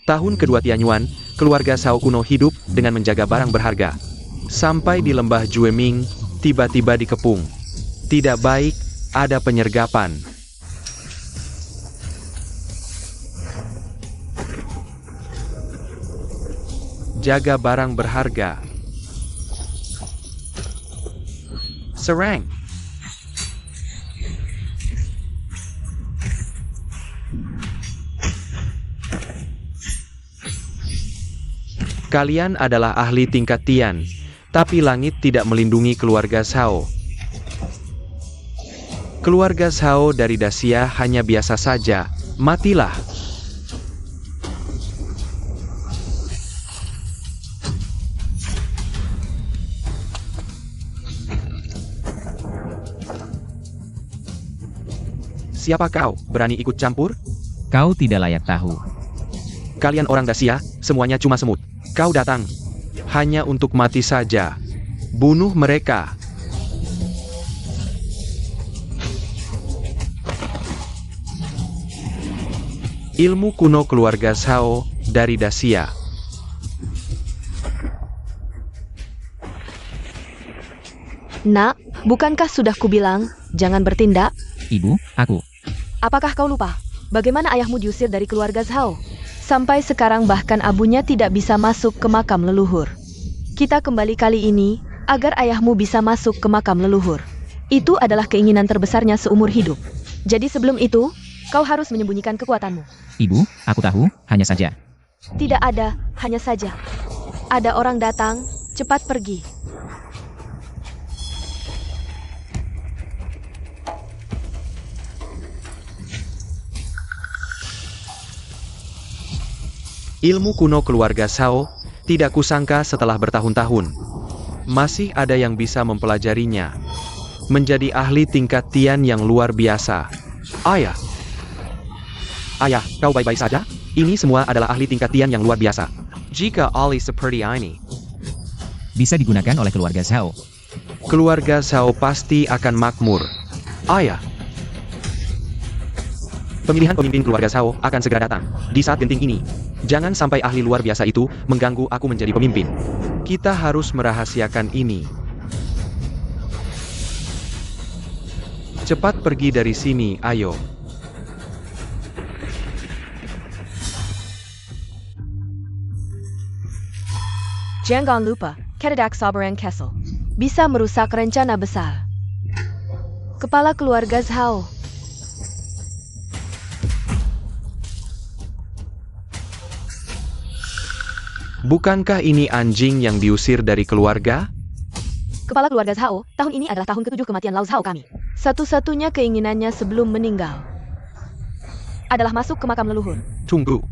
Tahun kedua Tianyuan, keluarga Shao kuno hidup dengan menjaga barang berharga. Sampai di lembah Jueming, tiba-tiba dikepung. Tidak baik, ada penyergapan. Jaga barang berharga. Serang. Kalian adalah ahli tingkat Tian, tapi langit tidak melindungi keluarga Shao. Keluarga Shao dari Dacia hanya biasa saja, matilah. Siapa kau, berani ikut campur? Kau tidak layak tahu. Kalian orang Dacia, semuanya cuma semut. Kau datang hanya untuk mati saja. Bunuh mereka. Ilmu kuno keluarga Shao dari Dacia. Nak, bukankah sudah kubilang, jangan bertindak? Ibu, aku. Apakah kau lupa? Bagaimana ayahmu diusir dari keluarga Shao? Sampai sekarang bahkan abunya tidak bisa masuk ke makam leluhur. Kita kembali kali ini, agar ayahmu bisa masuk ke makam leluhur. Itu adalah keinginan terbesarnya seumur hidup. Jadi sebelum itu, kau harus menyembunyikan kekuatanmu. Ibu, aku tahu, hanya saja. Tidak ada, hanya saja. Ada orang datang, cepat pergi. Ilmu kuno keluarga Shao, tidak kusangka setelah bertahun-tahun. Masih ada yang bisa mempelajarinya. Menjadi ahli tingkat Tian yang luar biasa. Ayah! Ayah, kau baik-baik saja? Ini semua adalah ahli tingkat Tian yang luar biasa. Jika ahli seperti ini, Bisa digunakan oleh keluarga Shao. keluarga Shao pasti akan makmur. Ayah! Pemilihan pemimpin keluarga Shao akan segera datang. Di saat genting ini, jangan sampai ahli luar biasa itu mengganggu aku menjadi pemimpin. Kita harus merahasiakan ini. Cepat pergi dari sini, ayo. Jangan lupa, Kedadak Sabarang Kessel bisa merusak rencana besar. Kepala keluarga Shao. Bukankah ini anjing yang diusir dari keluarga? Kepala keluarga Shao, tahun ini adalah tahun ke-7 kematian Lao Shao kami. Satu-satunya keinginannya sebelum meninggal adalah masuk ke makam leluhur. Tunggu.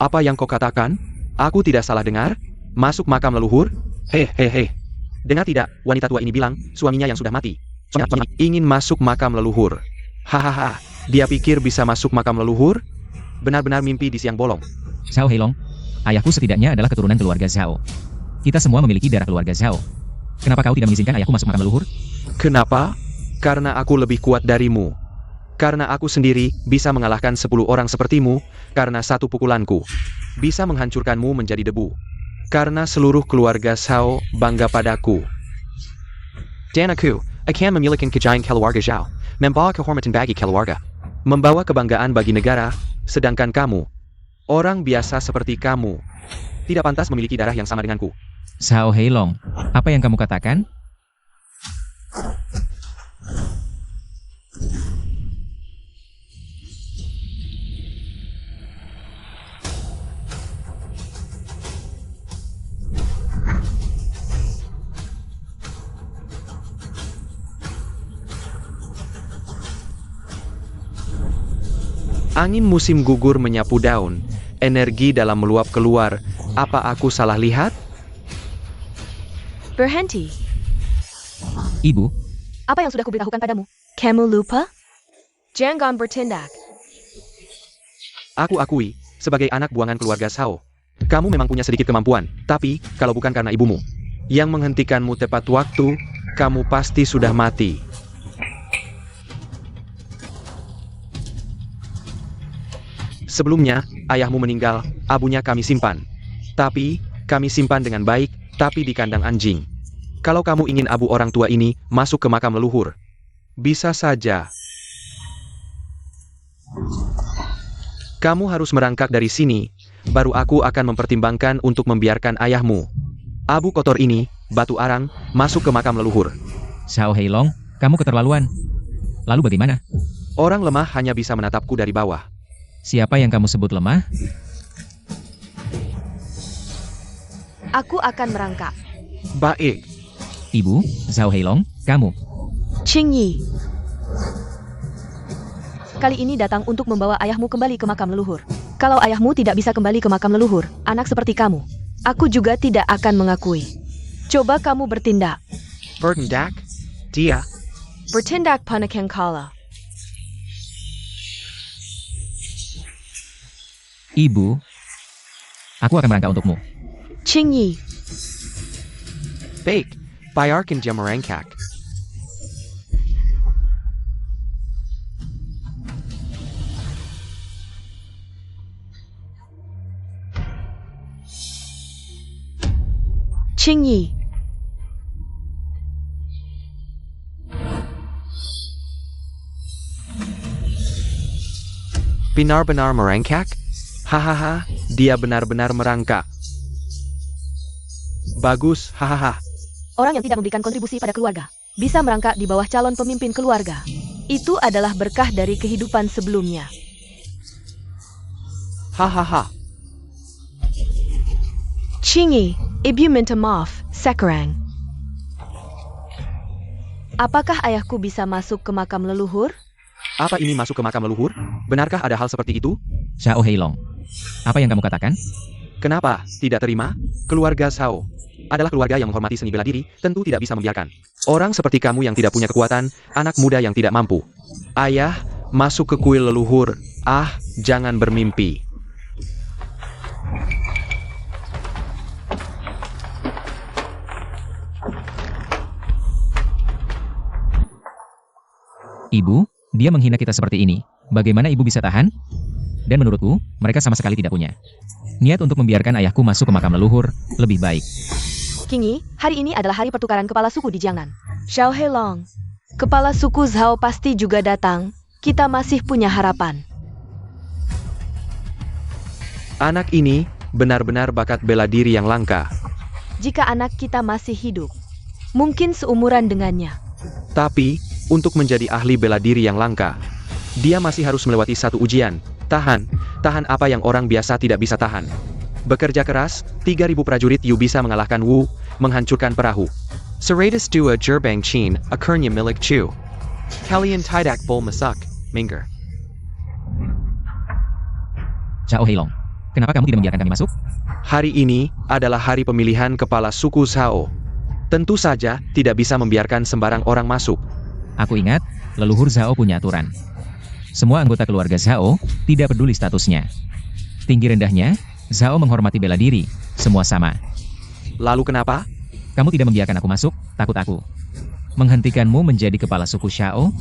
Apa yang kau katakan? Aku tidak salah dengar? Masuk makam leluhur? Hehehe. Dengar tidak, wanita tua ini bilang, suaminya yang sudah mati. Ingin masuk makam leluhur. Hahaha, dia pikir bisa masuk makam leluhur? Benar-benar mimpi di siang bolong. Shao Heilong, ayahku setidaknya adalah keturunan keluarga Shao. Kita semua memiliki darah keluarga Shao. Kenapa kau tidak mengizinkan ayahku masuk makam leluhur? Kenapa? Karena aku lebih kuat darimu. Karena aku sendiri bisa mengalahkan 10 orang sepertimu, karena satu pukulanku bisa menghancurkanmu menjadi debu. Karena seluruh keluarga Shao bangga padaku. Dan aku akan memiliki kejayaan keluarga Shao, membawa kehormatan bagi keluarga, membawa kebanggaan bagi negara, sedangkan kamu, orang biasa seperti kamu, tidak pantas memiliki darah yang sama denganku. Shao Heilong, apa yang kamu katakan? Angin musim gugur menyapu daun, energi dalam meluap keluar. Apa aku salah lihat? Berhenti. Ibu, Apa yang sudah kuberitahukan padamu? Kamu lupa? Jangan bertindak. Aku akui, sebagai anak buangan keluarga Shao, kamu memang punya sedikit kemampuan, tapi kalau bukan karena ibumu yang menghentikanmu tepat waktu, kamu pasti sudah mati. Sebelumnya, ayahmu meninggal, abunya kami simpan. Tapi, kami simpan dengan baik, tapi di kandang anjing. Kalau kamu ingin abu orang tua ini masuk ke makam leluhur, bisa saja. Kamu harus merangkak dari sini, baru aku akan mempertimbangkan untuk membiarkan ayahmu. Abu kotor ini, batu arang, masuk ke makam leluhur. Zhao Heilong, kamu keterlaluan. Lalu bagaimana? Orang lemah hanya bisa menatapku dari bawah. Siapa yang kamu sebut lemah? Aku akan merangkak. Baik. Ibu, Zhao Heilong, kamu. Qingyi. Kali ini datang untuk membawa ayahmu kembali ke makam leluhur. Kalau ayahmu tidak bisa kembali ke makam leluhur, anak seperti kamu, aku juga tidak akan mengakui. Coba kamu bertindak. Bertindak? Dia. Bertindak Panakang Kala. Ibu, aku akan merangkak untukmu. Qingyi. Baik. Bayarkan dia merangkak. Qingyi. Benar-benar merangkak? Hahaha, dia benar-benar merangkak. Bagus, hahaha. Orang yang tidak memberikan kontribusi pada keluarga bisa merangkak di bawah calon pemimpin keluarga. Itu adalah berkah dari kehidupan sebelumnya. Hahaha. Qingyi, ibu minta maaf, sekarang. Apakah ayahku bisa masuk ke makam leluhur? Apa ini masuk ke makam leluhur? Benarkah ada hal seperti itu? Zhao Heilong, apa yang kamu katakan? Kenapa tidak terima? Keluarga Zhao adalah keluarga yang menghormati seni bela diri, tentu tidak bisa membiarkan orang seperti kamu yang tidak punya kekuatan, anak muda yang tidak mampu. Ayah, masuk ke kuil leluhur. Ah, jangan bermimpi. Ibu, dia menghina kita seperti ini. Bagaimana ibu bisa tahan? Dan menurutku, mereka sama sekali tidak punya niat untuk membiarkan ayahku masuk ke makam leluhur, lebih baik. Qingyi, hari ini adalah hari pertukaran kepala suku di Jiangnan. Zhao Heilong, kepala suku Zhao pasti juga datang. Kita masih punya harapan. Anak ini benar-benar bakat bela diri yang langka. Jika anak kita masih hidup, mungkin seumuran dengannya. Tapi, untuk menjadi ahli bela diri yang langka, dia masih harus melewati satu ujian. Tahan apa yang orang biasa tidak bisa tahan. Bekerja keras, 3.000 prajurit Yu bisa mengalahkan Wu, menghancurkan perahu. 102 Gerbang Qin, akhirnya milik Chu. Kalian tidak boleh masak, minggir. Zhao Heilong, kenapa kamu tidak membiarkan kami masuk? Hari ini adalah hari pemilihan kepala suku Zhao. Tentu saja tidak bisa membiarkan sembarang orang masuk. Aku ingat, leluhur Zhao punya aturan. Semua anggota keluarga Zhao tidak peduli statusnya. Tinggi rendahnya, Zhao menghormati bela diri, semua sama. Lalu kenapa? Kamu tidak membiarkan aku masuk, takut aku menghentikanmu menjadi kepala suku Xiao?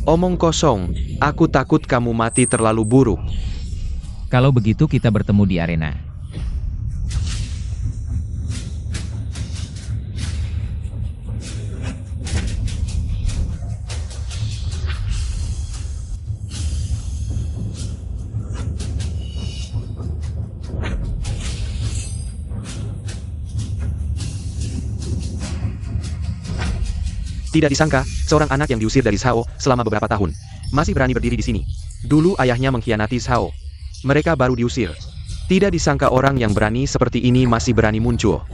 Omong kosong, aku takut kamu mati terlalu buruk. Kalau begitu kita bertemu di arena. Tidak disangka, seorang anak yang diusir dari Zhao selama beberapa tahun masih berani berdiri di sini. Dulu ayahnya mengkhianati Zhao. Mereka baru diusir. Tidak disangka orang yang berani seperti ini masih berani muncul.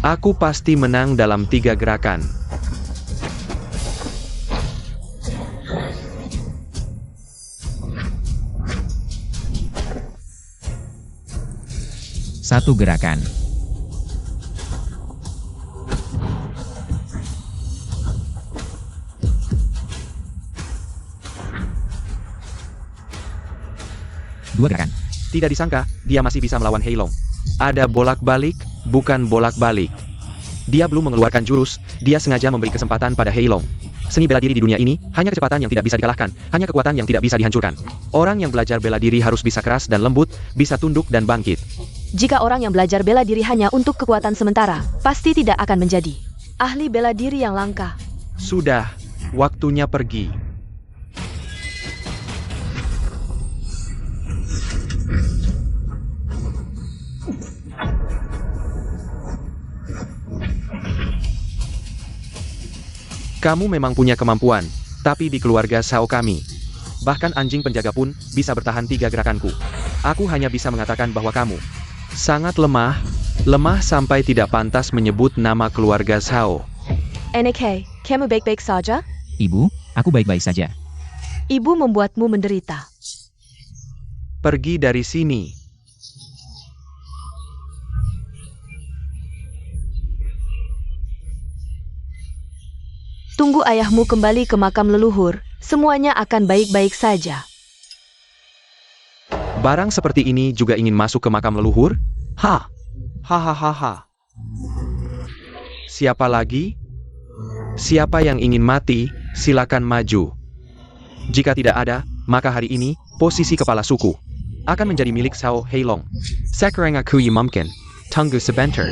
Aku pasti menang dalam 3 gerakan. Satu gerakan. Dua gerakan. Tidak disangka, dia masih bisa melawan Heilong. Ada bolak-balik, bukan bolak-balik. Dia belum mengeluarkan jurus, dia sengaja memberi kesempatan pada Heilong. Seni bela diri di dunia ini, hanya kecepatan yang tidak bisa dikalahkan, hanya kekuatan yang tidak bisa dihancurkan. Orang yang belajar bela diri harus bisa keras dan lembut, bisa tunduk dan bangkit. Jika orang yang belajar bela diri hanya untuk kekuatan sementara, pasti tidak akan menjadi ahli bela diri yang langka. Sudah, waktunya pergi. Kamu memang punya kemampuan, tapi di keluarga Shao kami. Bahkan anjing penjaga pun bisa bertahan 3 gerakanku. Aku hanya bisa mengatakan bahwa kamu sangat lemah sampai tidak pantas menyebut nama keluarga Shao. NK, kamu baik-baik saja? Ibu, aku baik-baik saja. Ibu membuatmu menderita. Pergi dari sini. Tunggu ayahmu kembali ke makam leluhur, semuanya akan baik-baik saja. Barang seperti ini juga ingin masuk ke makam leluhur? Hahaha. Siapa lagi? Siapa yang ingin mati, silakan maju. Jika tidak ada, maka hari ini, posisi kepala suku akan menjadi milik Shao Heilong. Sekarang aku mungkin tunggu sebentar.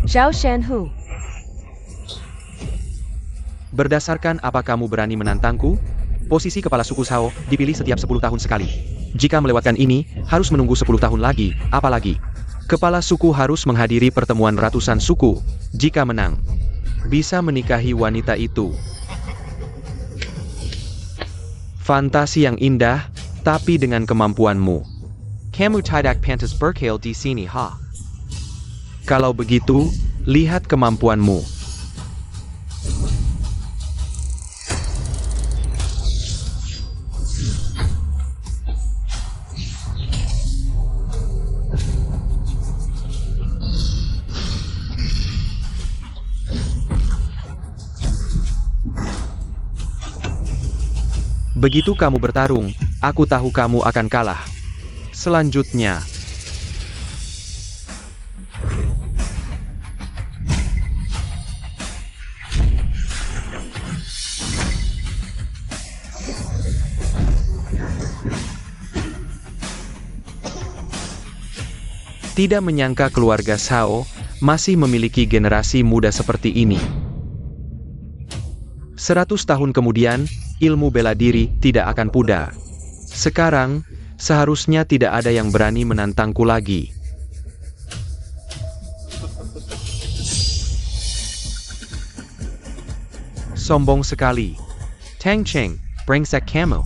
Zhao Shenhu. Berdasarkan apa kamu berani menantangku? Posisi kepala suku Shao dipilih setiap 10 tahun sekali. Jika melewatkan ini, harus menunggu 10 tahun lagi, apalagi. Kepala suku harus menghadiri pertemuan ratusan suku. Jika menang, bisa menikahi wanita itu. Fantasi yang indah, tapi dengan kemampuanmu. Kamu tidak pantas berkhayal di sini, ha? Kalau begitu, lihat kemampuanmu. Begitu kamu bertarung, aku tahu kamu akan kalah. Selanjutnya, tidak menyangka keluarga Shao masih memiliki generasi muda seperti ini. 100 tahun kemudian, ilmu bela diri tidak akan pudar. Sekarang, seharusnya tidak ada yang berani menantangku lagi. Sombong sekali. Tang Cheng, brengsek kamu.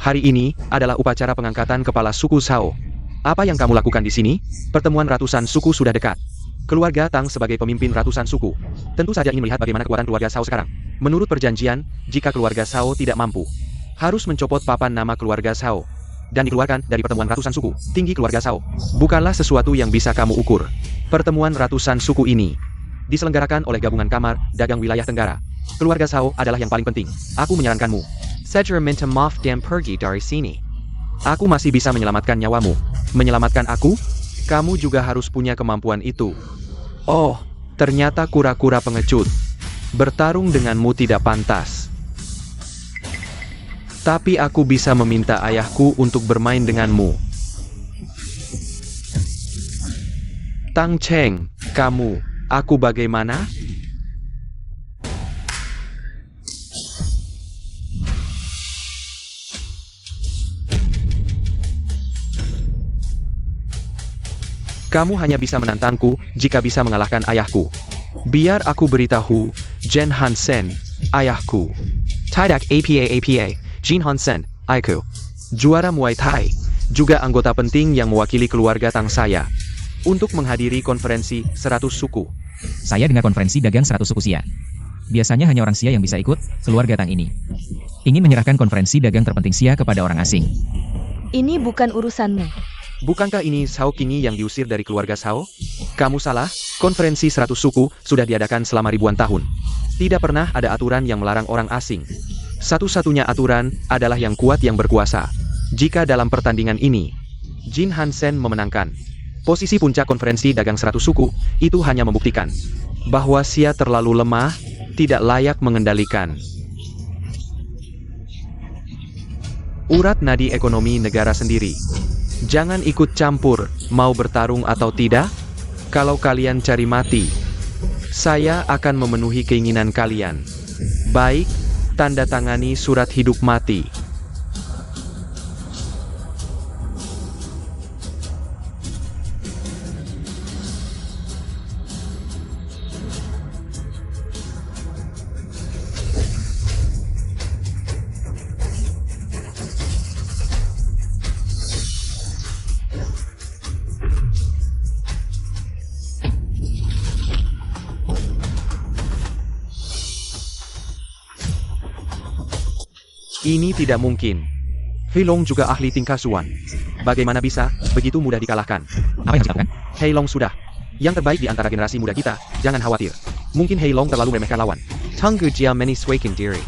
Hari ini adalah upacara pengangkatan kepala suku Shao. Apa yang kamu lakukan di sini? Pertemuan ratusan suku sudah dekat. Keluarga Tang sebagai pemimpin ratusan suku tentu saja ingin melihat bagaimana kekuatan keluarga Shao sekarang. Menurut perjanjian, jika keluarga Shao tidak mampu, harus mencopot papan nama keluarga Shao dan dikeluarkan dari pertemuan ratusan suku. Tinggi keluarga Shao bukanlah sesuatu yang bisa kamu ukur. Pertemuan ratusan suku ini diselenggarakan oleh Gabungan Kamar Dagang Wilayah Tenggara. Keluarga Shao adalah yang paling penting. Aku menyarankanmu, segera minta maaf dan pergi dari sini. Aku masih bisa menyelamatkan nyawamu. Menyelamatkan aku? Kamu juga harus punya kemampuan itu. Oh, ternyata kura-kura pengecut. Bertarung denganmu tidak pantas. Tapi aku bisa meminta ayahku untuk bermain denganmu. Tang Cheng, kamu, aku bagaimana? Kamu hanya bisa menantangku jika bisa mengalahkan ayahku. Biar aku beritahu, Jen Hansen, ayahku. Tidak apa, Jin Hansen, ayahku. Juara Muay Thai, juga anggota penting yang mewakili keluarga Tang saya. Untuk menghadiri konferensi 100 suku. Saya dengar konferensi dagang 100 suku Sia. Biasanya hanya orang Sia yang bisa ikut, keluarga Tang ini ingin menyerahkan konferensi dagang terpenting Sia kepada orang asing. Ini bukan urusanmu. Bukankah ini Shao Qingyi yang diusir dari keluarga Shao? Kamu salah, konferensi 100 suku sudah diadakan selama ribuan tahun. Tidak pernah ada aturan yang melarang orang asing. Satu-satunya aturan adalah yang kuat yang berkuasa. Jika dalam pertandingan ini, Jin Hansen memenangkan, posisi puncak konferensi dagang 100 suku, itu hanya membuktikan bahwa Xia terlalu lemah, tidak layak mengendalikan urat nadi ekonomi negara sendiri. Jangan ikut campur, mau bertarung atau tidak? Kalau kalian cari mati, saya akan memenuhi keinginan kalian. Baik, tanda tangani surat hidup mati. Ini tidak mungkin. Heilong juga ahli tingkasuan. Bagaimana bisa begitu mudah dikalahkan? Apa yang harus dilakukan? Heilong sudah yang terbaik di antara generasi muda kita. Jangan khawatir. Mungkin Heilong terlalu meremehkan lawan. Tunggu dia menyesuaikan diri.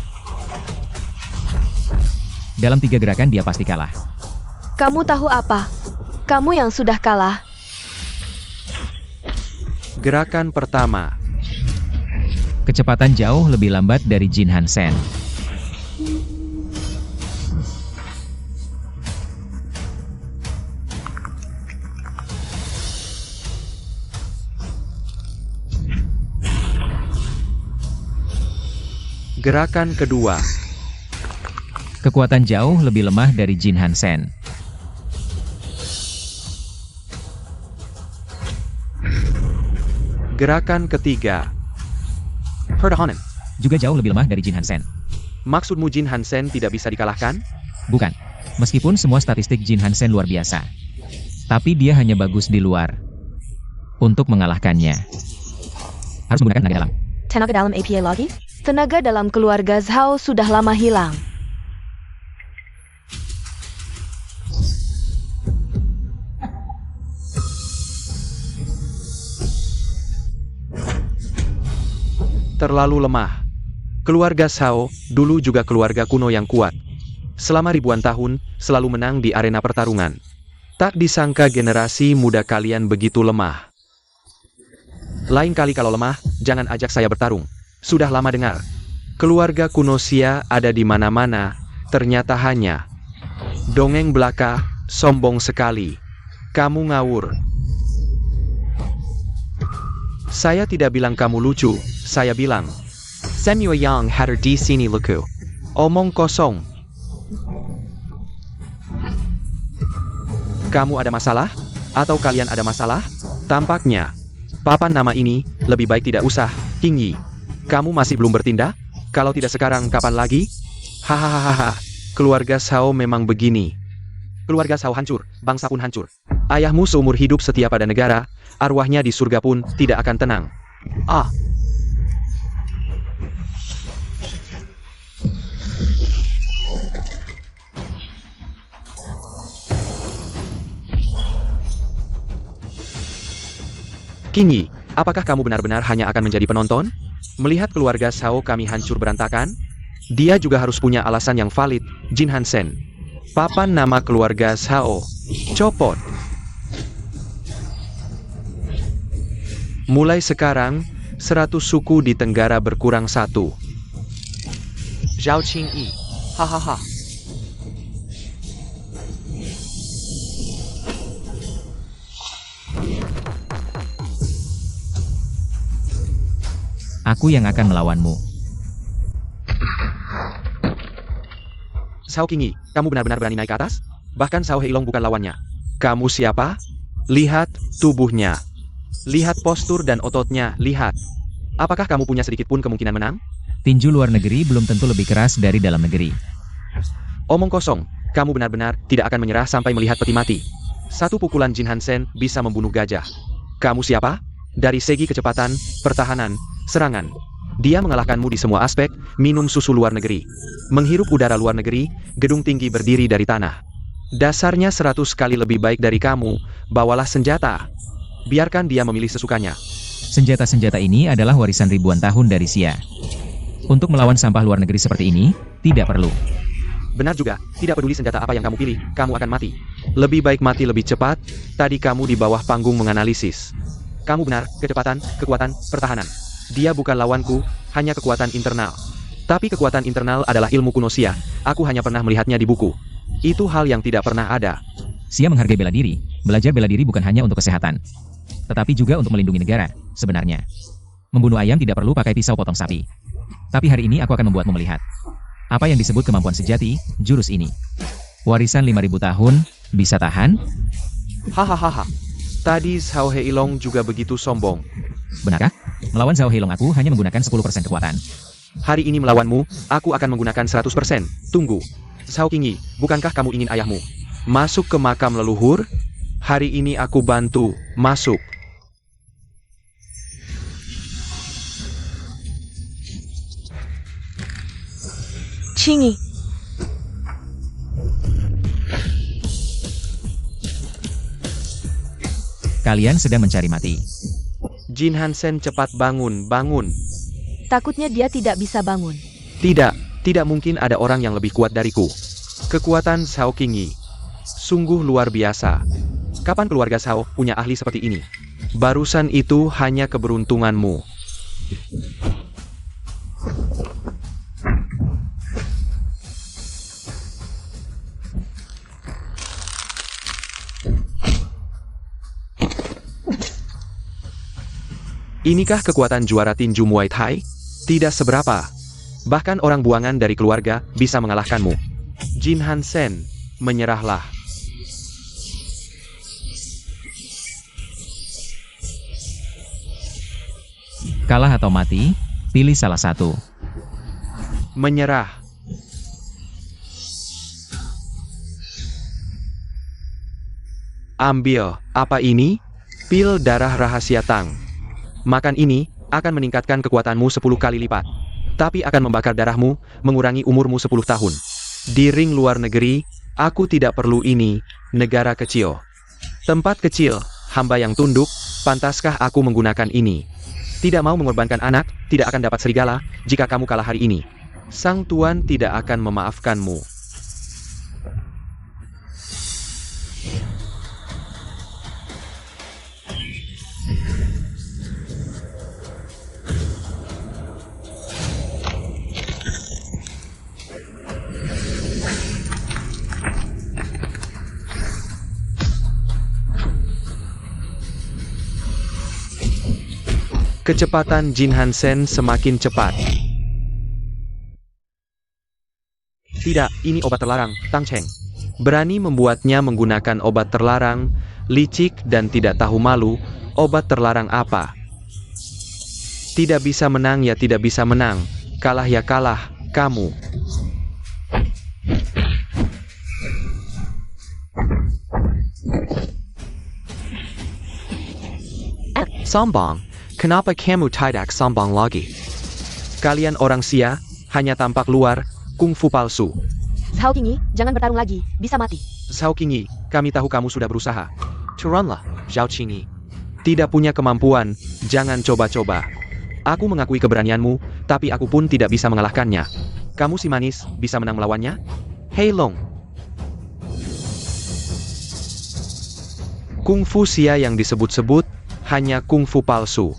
Dalam 3 gerakan dia pasti kalah. Kamu tahu apa? Kamu yang sudah kalah. Gerakan pertama. Kecepatan jauh lebih lambat dari Jin Hansen. Gerakan kedua. Kekuatan jauh lebih lemah dari Jin Hansen. Gerakan ketiga. Pertahanan. Juga jauh lebih lemah dari Jin Hansen. Maksudmu Jin Hansen tidak bisa dikalahkan? Bukan. Meskipun semua statistik Jin Hansen luar biasa. Tapi dia hanya bagus di luar. Untuk mengalahkannya, harus menggunakan tenaga dalam. Tenaga dalam APA lagi? Tenaga dalam keluarga Zhao sudah lama hilang. Terlalu lemah. Keluarga Zhao dulu juga keluarga kuno yang kuat. Selama ribuan tahun, selalu menang di arena pertarungan. Tak disangka generasi muda kalian begitu lemah. Lain kali kalau lemah, jangan ajak saya bertarung. Sudah lama dengar. Keluarga kuno Xia ada di mana-mana, ternyata hanya dongeng belaka, sombong sekali. Kamu ngawur. Saya tidak bilang kamu lucu, saya bilang Samuel Yang hadir di sini lucu. Omong kosong. Kamu ada masalah? Atau kalian ada masalah? Tampaknya papan nama ini lebih baik tidak usah. Tinggi. Kamu masih belum bertindak? Kalau tidak sekarang, kapan lagi? Hahaha. Keluarga Zhao memang begini. Keluarga Zhao hancur, bangsa pun hancur. Ayahmu seumur hidup setia pada negara, arwahnya di surga pun tidak akan tenang. Ah. Qingyi, apakah kamu benar-benar hanya akan menjadi penonton? Melihat keluarga Zhao kami hancur berantakan? Dia juga harus punya alasan yang valid, Jin Hansen. Papan nama keluarga Zhao. Copot. Mulai sekarang, 100 suku di Tenggara berkurang 1. Zhao Qingyi. Hahaha. Aku yang akan melawanmu. Zhao Qingyi, kamu benar-benar berani naik ke atas? Bahkan Zhao Heilong bukan lawannya. Kamu siapa? Lihat tubuhnya. Lihat postur dan ototnya, lihat. Apakah kamu punya sedikit pun kemungkinan menang? Tinju luar negeri belum tentu lebih keras dari dalam negeri. Omong kosong, kamu benar-benar tidak akan menyerah sampai melihat peti mati. Satu pukulan Jin Hansen bisa membunuh gajah. Kamu siapa? Dari segi kecepatan, pertahanan, serangan. Dia mengalahkanmu di semua aspek, minum susu luar negeri, menghirup udara luar negeri, gedung tinggi berdiri dari tanah. Dasarnya 100 kali lebih baik dari kamu, bawalah senjata. Biarkan dia memilih sesukanya. Senjata-senjata ini adalah warisan ribuan tahun dari Xia. Untuk melawan sampah luar negeri seperti ini, tidak perlu. Benar juga, tidak peduli senjata apa yang kamu pilih, kamu akan mati. Lebih baik mati lebih cepat, tadi kamu di bawah panggung menganalisis. Kamu benar, kecepatan, kekuatan, pertahanan. Dia bukan lawanku, hanya kekuatan internal. Tapi kekuatan internal adalah ilmu kuno Xia, aku hanya pernah melihatnya di buku. Itu hal yang tidak pernah ada. Xia menghargai bela diri. Belajar bela diri bukan hanya untuk kesehatan, tetapi juga untuk melindungi negara, sebenarnya. Membunuh ayam tidak perlu pakai pisau potong sapi. Tapi hari ini aku akan membuatmu melihat apa yang disebut kemampuan sejati, jurus ini. Warisan 5.000 tahun, bisa tahan? Hahaha. Tadi Zhao Heilong juga begitu sombong. Benarkah? Melawan Zhao Heilong aku hanya menggunakan 10% kekuatan. Hari ini melawanmu, aku akan menggunakan 100%. Tunggu. Zhao Qingyi, bukankah kamu ingin ayahmu masuk ke makam leluhur? Hari ini aku bantu, masuk. Qingyi, Kalian sedang mencari mati. Jin Hansen cepat bangun, bangun. takutnya dia tidak bisa bangun. Tidak mungkin ada orang yang lebih kuat dariku. Kekuatan Zhao Qingyi sungguh luar biasa. Kapan keluarga Zhao punya ahli seperti ini? Barusan itu hanya keberuntunganmu. Inikah kekuatan juara tinju Muay Thai? Tidak seberapa. Bahkan orang buangan dari keluarga bisa mengalahkanmu. Jin Hansen, menyerahlah. Kalah atau mati, pilih salah satu. Menyerah. Ambil, apa ini? Pil darah rahasia Tang. Makan ini akan meningkatkan kekuatanmu 10 kali lipat. Tapi akan membakar darahmu, mengurangi umurmu 10 tahun. Di ring luar negeri, aku tidak perlu ini, negara kecil. Tempat kecil, hamba yang tunduk, pantaskah aku menggunakan ini? Tidak mau mengorbankan anak, tidak akan dapat serigala, jika kamu kalah hari ini. Sang Tuan tidak akan memaafkanmu. Kecepatan Jin Hansen semakin cepat. Tidak, ini obat terlarang, Tang Cheng. Berani membuatnya menggunakan obat terlarang, licik dan tidak tahu malu, obat terlarang apa? Tidak bisa menang ya tidak bisa menang, kalah ya kalah, kamu. Sombong. Kenapa kamu tidak sombong lagi? Kalian orang Xia, hanya tampak luar, kungfu palsu. Zhao Qingyi, jangan bertarung lagi, bisa mati. Zhao Qingyi, kami tahu kamu sudah berusaha. Turunlah, Zhao Qingyi. Tidak punya kemampuan, jangan coba-coba. Aku mengakui keberanianmu, tapi aku pun tidak bisa mengalahkannya. Kamu si manis, bisa menang melawannya? Hei Long. Kungfu Xia yang disebut-sebut, hanya kungfu palsu.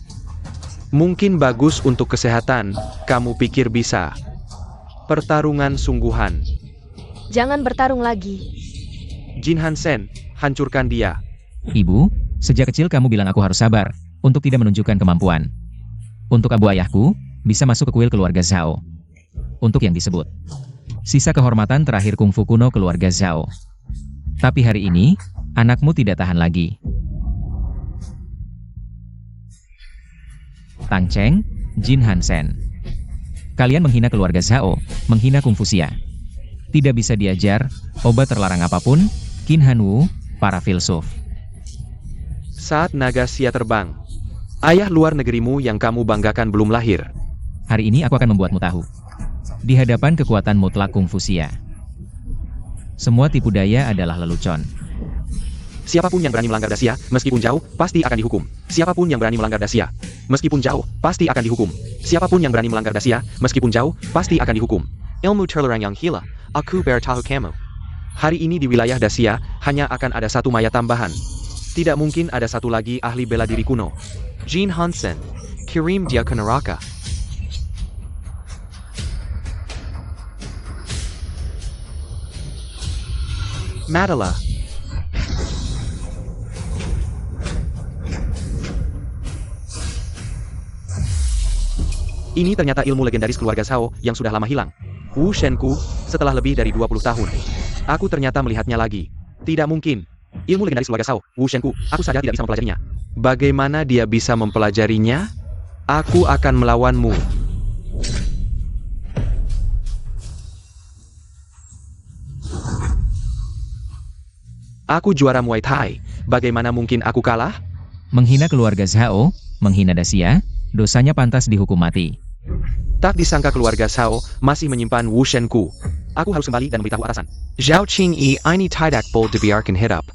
Mungkin bagus untuk kesehatan, kamu pikir bisa. Pertarungan sungguhan. Jangan bertarung lagi. Jin Hansen, hancurkan dia. Ibu, sejak kecil kamu bilang aku harus sabar, untuk tidak menunjukkan kemampuan. Untuk abu ayahku, bisa masuk ke kuil keluarga Zhao. Untuk yang disebut sisa kehormatan terakhir kungfu kuno keluarga Zhao. Tapi hari ini, anakmu tidak tahan lagi. Tang Cheng, Jin Hansen. Kalian menghina keluarga Zhao, menghina kungfu Xia. Tidak bisa diajar, obat terlarang apapun, Qin Han Wu, para filsuf. Saat naga Xia terbang, ayah luar negerimu yang kamu banggakan belum lahir. Hari ini aku akan membuatmu tahu. Di hadapan kekuatan mutlak kungfu Xia, semua tipu daya adalah lelucon. Siapapun yang berani melanggar Daxia, meskipun jauh, pasti akan dihukum. Siapapun yang berani melanggar Daxia, meskipun jauh, pasti akan dihukum. Siapapun yang berani melanggar Daxia, meskipun jauh, pasti akan dihukum. Ilmu terlarang yang hilang, aku beritahu kamu. Hari ini di wilayah Dacia, hanya akan ada satu mayat tambahan. Tidak mungkin ada satu lagi ahli bela diri kuno. Jean Hansen, kirim dia ke neraka. Madala. Ini ternyata ilmu legendaris keluarga Zhao yang sudah lama hilang. Wu Shenku, setelah lebih dari 20 tahun. Aku ternyata melihatnya lagi. Tidak mungkin. Ilmu legendaris keluarga Zhao, Wu Shenku, aku saja tidak bisa mempelajarinya. Bagaimana dia bisa mempelajarinya? Aku akan melawanmu. Aku juara Muay Thai. Bagaimana mungkin aku kalah? Menghina keluarga Zhao, menghina Dacia, dosanya pantas dihukum mati. Tak disangka keluarga Zhao masih menyimpan Wu Shenku. Aku harus kembali dan memberitahu atasan. Zhao Qingyi ini tidak boleh dibiarkan hidup.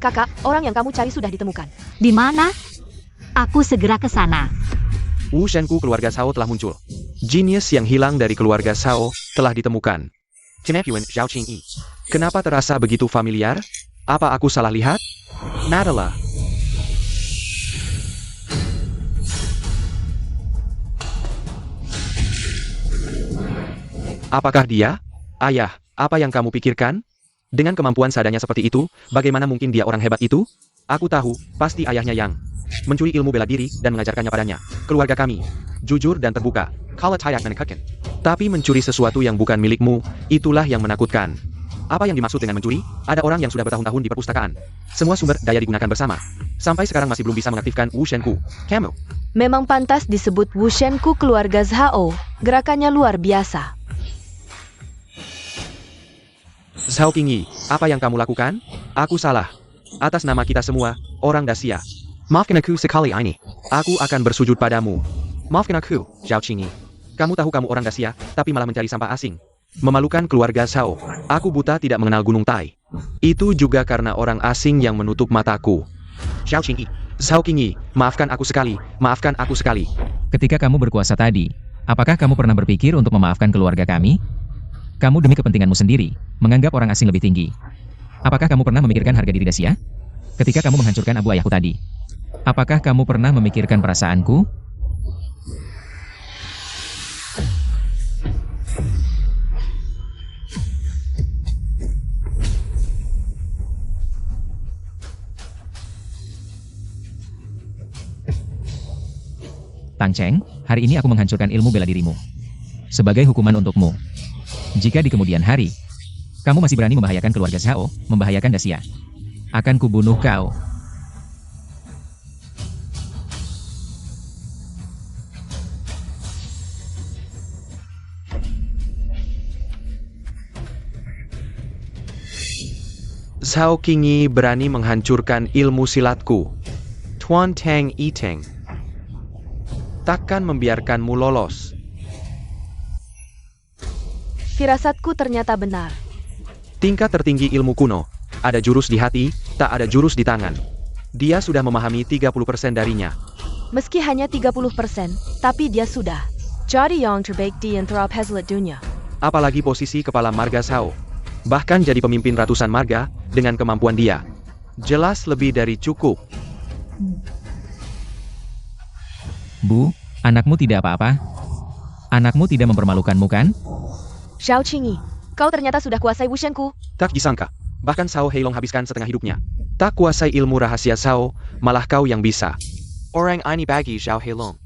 Kakak, orang yang kamu cari sudah ditemukan. Di mana? Aku segera ke sana. Wu Shenku keluarga Zhao telah muncul. Genius yang hilang dari keluarga Zhao telah ditemukan. Champion Zhao Qingyi. Kenapa terasa begitu familiar? Apa aku salah lihat? Madala. Apakah dia? Ayah, apa yang kamu pikirkan? Dengan kemampuan seadanya seperti itu, bagaimana mungkin dia orang hebat itu? Aku tahu, pasti ayahnya yang mencuri ilmu bela diri dan mengajarkannya padanya. Keluarga kami, jujur dan terbuka. Kalau tidak menakutkan. Tapi mencuri sesuatu yang bukan milikmu, itulah yang menakutkan. Apa yang dimaksud dengan mencuri? Ada orang yang sudah bertahun-tahun di perpustakaan. Semua sumber daya digunakan bersama. Sampai sekarang masih belum bisa mengaktifkan Wu Shenku. Kamu. Memang pantas disebut Wu Shenku keluarga Zhao. Gerakannya luar biasa. Zhao Qingyi, apa yang kamu lakukan? Aku salah. Atas nama kita semua, orang Dacia. Maafkan aku sekali ini. Aku akan bersujud padamu. Maafkan aku, Zhao Qingyi. Kamu tahu kamu orang Dacia, tapi malah mencari sampah asing. Memalukan keluarga Zhao. Aku buta tidak mengenal Gunung Tai. Itu juga karena orang asing yang menutup mataku. Zhao Qingyi. Zhao Qingyi, maafkan aku sekali. Maafkan aku sekali. Ketika kamu berkuasa tadi, apakah kamu pernah berpikir untuk memaafkan keluarga kami? Kamu demi kepentinganmu sendiri, menganggap orang asing lebih tinggi. Apakah kamu pernah memikirkan harga diri Dacia? Ketika kamu menghancurkan abu ayahku tadi. Apakah kamu pernah memikirkan perasaanku? Tang Cheng, hari ini aku menghancurkan ilmu bela dirimu. Sebagai hukuman untukmu. Jika di kemudian hari, kamu masih berani membahayakan keluarga Zhao, membahayakan Dacia, akan kubunuh kau. Zhao Qingyi berani menghancurkan ilmu silatku. Tuan Tang Yiteng. Takkan membiarkanmu lolos. Firasatku ternyata benar. Tingkat tertinggi ilmu kuno. Ada jurus di hati, tak ada jurus di tangan. Dia sudah memahami 30% darinya. Meski hanya 30%, tapi dia sudah jadi yang terbaik di antara pezilat dunia. Apalagi posisi kepala marga Zhao. Bahkan jadi pemimpin ratusan marga, dengan kemampuan dia. Jelas lebih dari cukup. Bu, anakmu tidak apa-apa. Anakmu tidak mempermalukanmu kan? Zhao Qingyi, kau ternyata sudah kuasai Wu Shenku. Tak disangka. Bahkan Zhao Heilong habiskan setengah hidupnya. Tak kuasai ilmu rahasia Zhao, malah kau yang bisa. Orang ini bagi Zhao Heilong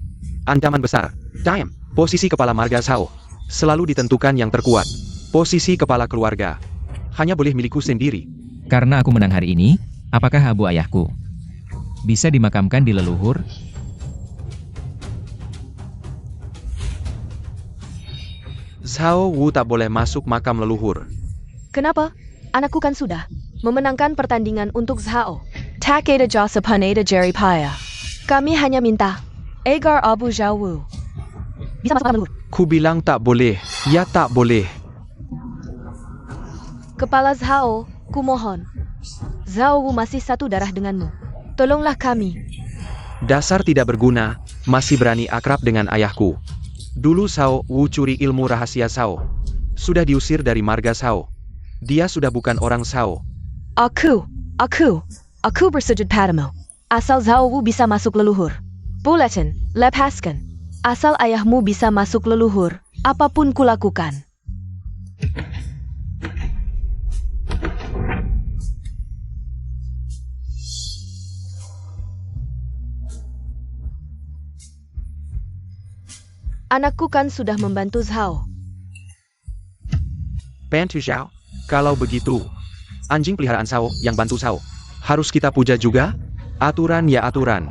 ancaman besar. Diam. Posisi kepala marga Zhao selalu ditentukan yang terkuat. Posisi kepala keluarga hanya boleh milikku sendiri. Karena aku menang hari ini, apakah abu ayahku bisa dimakamkan di leluhur? Zhao Wu tak boleh masuk makam leluhur. Kenapa? Anakku kan sudah memenangkan pertandingan untuk Zhao. Takeda Jasa Paneda Jerry Paya. Kami hanya minta agar Abu Zhao Wu bisa masuk makam leluhur. Ku bilang tak boleh. Ya tak boleh. Kepala Zhao, kumohon. Zhao Wu masih satu darah denganmu. Tolonglah kami. Dasar tidak berguna, masih berani akrab dengan ayahku. Dulu Shao Wu curi ilmu rahasia Shao. Sudah diusir dari marga Shao. Dia sudah bukan orang Shao. Aku bersujud padamu. Asal Zhao Wu bisa masuk leluhur. Bulletin, lepaskan. Asal ayahmu bisa masuk leluhur, apapun kulakukan. Anakku kan sudah membantu Zhao. Bantu Zhao? Kalau begitu, anjing peliharaan Shao yang bantu Shao, harus kita puja juga? Aturan ya aturan.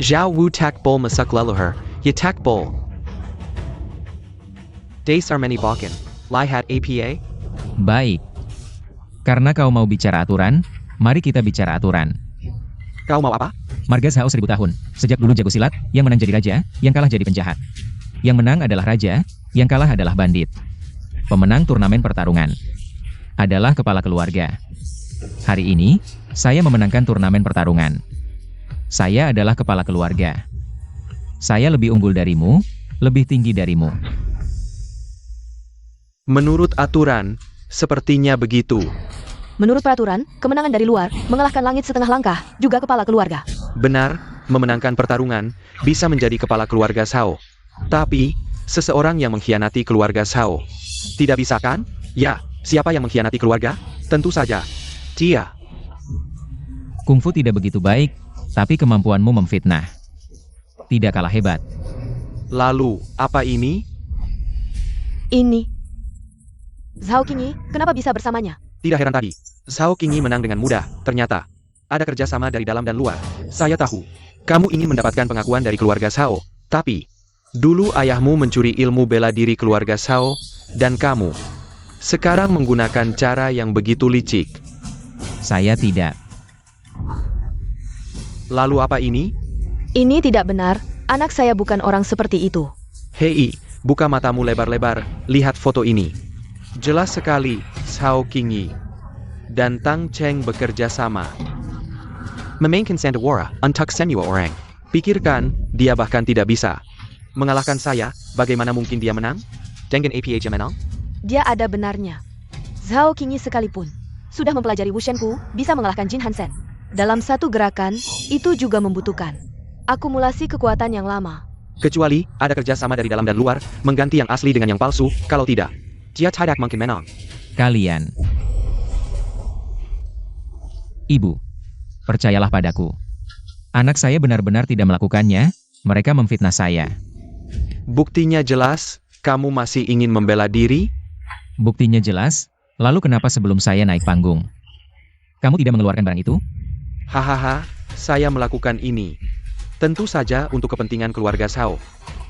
Zhao Wu takbol masak leluhur, ya takbol. Dasar meni balkan, lihat APA? Baik. Karena kau mau bicara aturan, mari kita bicara aturan. Kau mau apa? Marga Zhao 1000 tahun. Sejak dulu jago silat, yang menang jadi raja, yang kalah jadi penjahat. Yang menang adalah raja, yang kalah adalah bandit. Pemenang turnamen pertarungan adalah kepala keluarga. Hari ini, saya memenangkan turnamen pertarungan. Saya adalah kepala keluarga. Saya lebih unggul darimu, lebih tinggi darimu. Menurut aturan, sepertinya begitu. Menurut peraturan, kemenangan dari luar, mengalahkan langit setengah langkah, juga kepala keluarga. Benar, memenangkan pertarungan, bisa menjadi kepala keluarga Shao. Tapi, seseorang yang mengkhianati keluarga Shao. Tidak bisa kan? Ya, siapa yang mengkhianati keluarga? Tentu saja. Dia. Kungfu tidak begitu baik, tapi kemampuanmu memfitnah. Tidak kalah hebat. Lalu, apa ini? Ini. Zhao Qingyi, kenapa bisa bersamanya? Tidak heran tadi. Shao Qingyi menang dengan mudah, ternyata. Ada kerjasama dari dalam dan luar. Saya tahu. Kamu ingin mendapatkan pengakuan dari keluarga Shao. Tapi, dulu ayahmu mencuri ilmu bela diri keluarga Shao, dan kamu sekarang menggunakan cara yang begitu licik. Saya tidak. Lalu apa ini? Ini tidak benar, anak saya bukan orang seperti itu. Hei, buka matamu lebar-lebar, lihat foto ini. Jelas sekali, Shao Qingyi dan Tang Cheng bekerja sama. Memainkan sandiwara untuk semua orang. Pikirkan, dia bahkan tidak bisa mengalahkan saya, bagaimana mungkin dia menang? Dengan APA menang? Dia ada benarnya. Zhao Qingyi sekalipun sudah mempelajari Wushenku, bisa mengalahkan Jin Hansen. Dalam satu gerakan, itu juga membutuhkan akumulasi kekuatan yang lama. Kecuali, ada kerjasama dari dalam dan luar, mengganti yang asli dengan yang palsu, kalau tidak, dia tidak mungkin menang. Kalian. Ibu, percayalah padaku. Anak saya benar-benar tidak melakukannya, mereka memfitnah saya. Buktinya jelas, kamu masih ingin membela diri? Buktinya jelas, lalu kenapa sebelum saya naik panggung? Kamu tidak mengeluarkan barang itu? Hahaha, saya melakukan ini. Tentu saja untuk kepentingan keluarga Shao.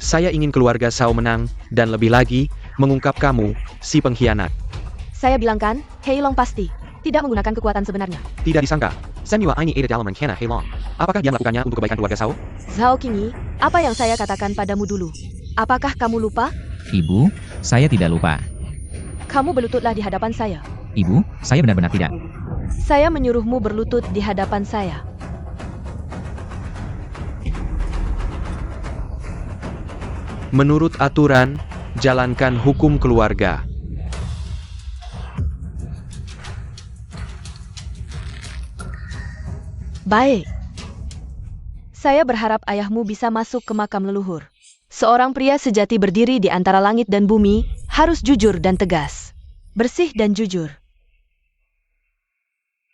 Saya ingin keluarga Shao menang, dan lebih lagi, mengungkap kamu, si pengkhianat. Saya bilang kan, Hei Long pasti tidak menggunakan kekuatan sebenarnya. Tidak disangka, Senua ini ada dalam rencana Hei Long. Apakah dia melakukannya untuk kebaikan keluarga Shao? Zhao Qingyi, apa yang saya katakan padamu dulu? Apakah kamu lupa? Ibu, saya tidak lupa. Kamu berlututlah di hadapan saya. Ibu, saya benar-benar tidak. Saya menyuruhmu berlutut di hadapan saya. Menurut aturan, jalankan hukum keluarga. Baik. Saya berharap ayahmu bisa masuk ke makam leluhur. Seorang pria sejati berdiri di antara langit dan bumi, harus jujur dan tegas. Bersih dan jujur.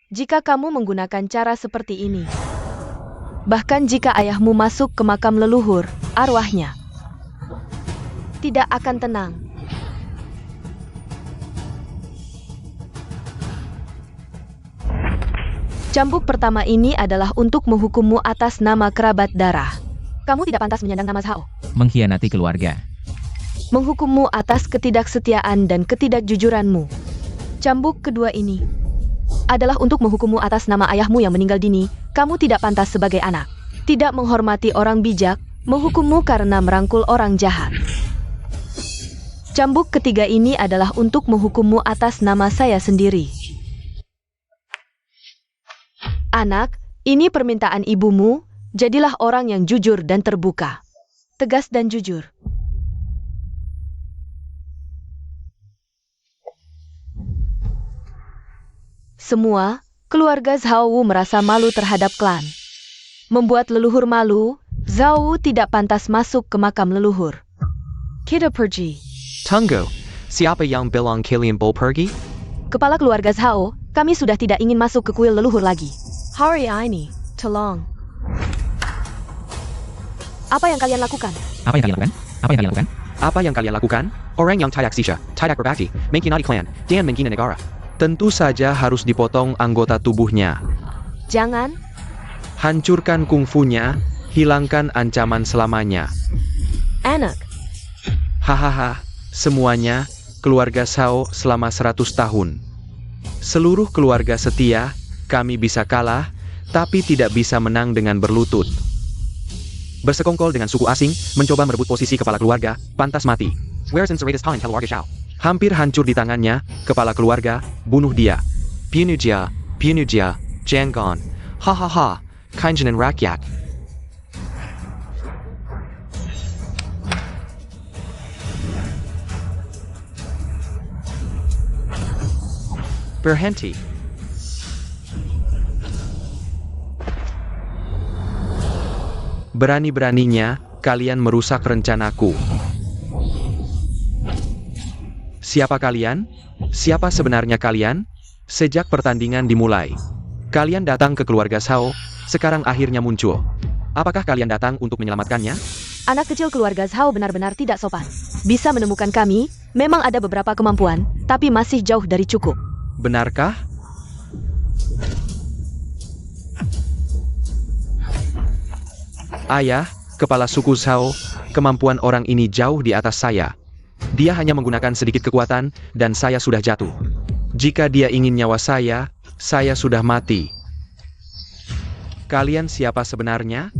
Jika kamu menggunakan cara seperti ini, bahkan jika ayahmu masuk ke makam leluhur, arwahnya tidak akan tenang. Cambuk pertama ini adalah untuk menghukummu atas nama kerabat darah. Kamu tidak pantas menyandang nama Zhao. Mengkhianati keluarga. Menghukummu atas ketidaksetiaan dan ketidakjujuranmu. Cambuk kedua ini adalah untuk menghukummu atas nama ayahmu yang meninggal dini. Kamu tidak pantas sebagai anak. Tidak menghormati orang bijak, menghukummu karena merangkul orang jahat. Cambuk ketiga ini adalah untuk menghukummu atas nama saya sendiri. Anak, ini permintaan ibumu, Jadilah orang yang jujur dan terbuka. Tegas dan jujur. Semua, keluarga Zhao Wu merasa malu terhadap klan. Membuat leluhur malu, Zhao Wu tidak pantas masuk ke makam leluhur. Kita pergi. Tunggu, siapa yang bilang kalian boleh pergi? Kepala keluarga Zhao, kami sudah tidak ingin masuk ke kuil leluhur lagi. Hari ini, tolong. Apa yang kalian lakukan? Apa yang kalian lakukan? Apa yang kalian lakukan? Apa yang kalian lakukan? Orang yang tidak sisha, tidak berbakti, mengkhianati klan, dan menghina negara. Tentu saja harus dipotong anggota tubuhnya. Jangan. Hancurkan kungfunya, hilangkan ancaman selamanya. Anak. Hahaha, semuanya, keluarga Zhao selama 100 tahun. Seluruh keluarga setia, kami bisa kalah, tapi tidak bisa menang dengan berlutut. Bersekongkol dengan suku asing, mencoba merebut posisi kepala keluarga, pantas mati. Where's Inseratus Paling keluarga Zhao? Hampir hancur di tangannya, kepala keluarga, bunuh dia. Pinuja, jangan. Hahaha, kainjinan rakyat. Berhenti. Berani-beraninya, kalian merusak rencanaku. Siapa kalian? Siapa sebenarnya kalian? Sejak pertandingan dimulai, kalian datang ke keluarga Zhao, sekarang akhirnya muncul. Apakah kalian datang untuk menyelamatkannya? Anak kecil keluarga Zhao benar-benar tidak sopan. Bisa menemukan kami, memang ada beberapa kemampuan, tapi masih jauh dari cukup. Benarkah? Ayah, kepala suku Zhao, kemampuan orang ini jauh di atas saya. Dia hanya menggunakan sedikit kekuatan, dan saya sudah jatuh. Jika dia ingin nyawa saya sudah mati. Kalian siapa sebenarnya?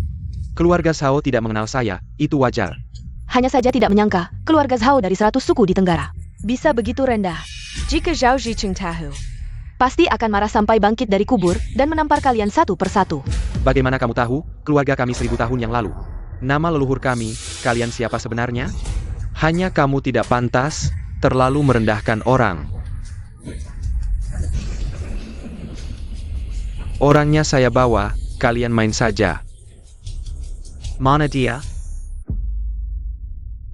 Keluarga Zhao tidak mengenal saya, itu wajar. Hanya saja tidak menyangka, keluarga Zhao dari 100 suku di Tenggara bisa begitu rendah. Jika Zhao Zicheng tahu, pasti akan marah sampai bangkit dari kubur dan menampar kalian satu persatu. Bagaimana kamu tahu, keluarga kami 1000 tahun yang lalu? Nama leluhur kami, kalian siapa sebenarnya? Hanya kamu tidak pantas, terlalu merendahkan orang. Orangnya saya bawa, kalian main saja. Mana dia?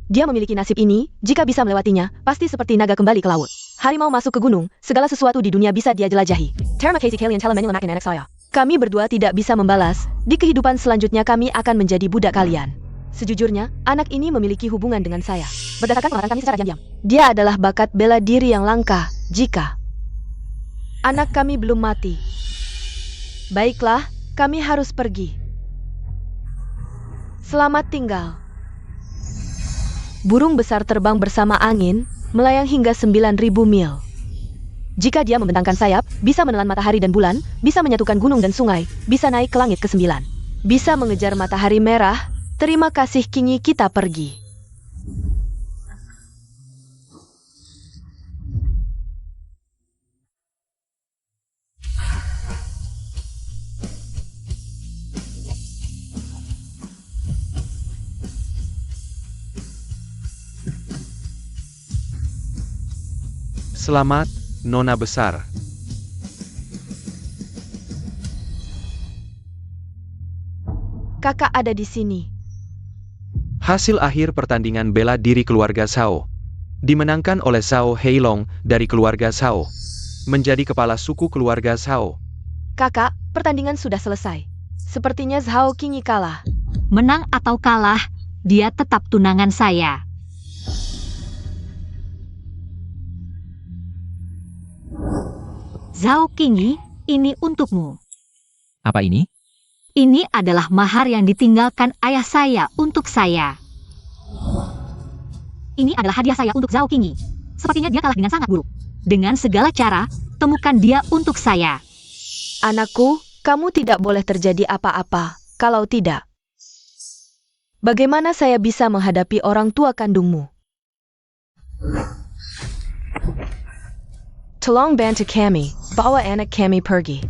Dia memiliki nasib ini, jika bisa melewatinya, pasti seperti naga kembali ke laut. Harimau masuk ke gunung, segala sesuatu di dunia bisa dia jelajahi. Terima kasih kalian telah menyelamatkan anak saya. Kami berdua tidak bisa membalas, di kehidupan selanjutnya kami akan menjadi budak kalian. Sejujurnya, anak ini memiliki hubungan dengan saya. Berdasarkan penglihatan kami secara diam-diam. Dia adalah bakat bela diri yang langka, jika anak kami belum mati. Baiklah, kami harus pergi. Selamat tinggal. Burung besar terbang bersama angin, melayang hingga 9.000 mil. Jika dia membentangkan sayap, bisa menelan matahari dan bulan, bisa menyatukan gunung dan sungai, bisa naik ke langit ke-9. Bisa mengejar matahari merah, terima kasih Kingi kita pergi. Selamat, Nona Besar. Kakak ada di sini. Hasil akhir pertandingan bela diri keluarga Zhao dimenangkan oleh Zhao Heilong dari keluarga Zhao, menjadi kepala suku keluarga Zhao. Kakak, pertandingan sudah selesai. Sepertinya Zhao Qingyi kalah. Menang atau kalah, dia tetap tunangan saya. Zhao Qingyi, ini untukmu. Apa ini? Ini adalah mahar yang ditinggalkan ayah saya untuk saya. Ini adalah hadiah saya untuk Zhao Qingyi. Sepertinya dia kalah dengan sangat buruk. Dengan segala cara, temukan dia untuk saya. Anakku, kamu tidak boleh terjadi apa-apa. Kalau tidak, bagaimana saya bisa menghadapi orang tua kandungmu? Tolong bantu kami, bawa anak kami pergi.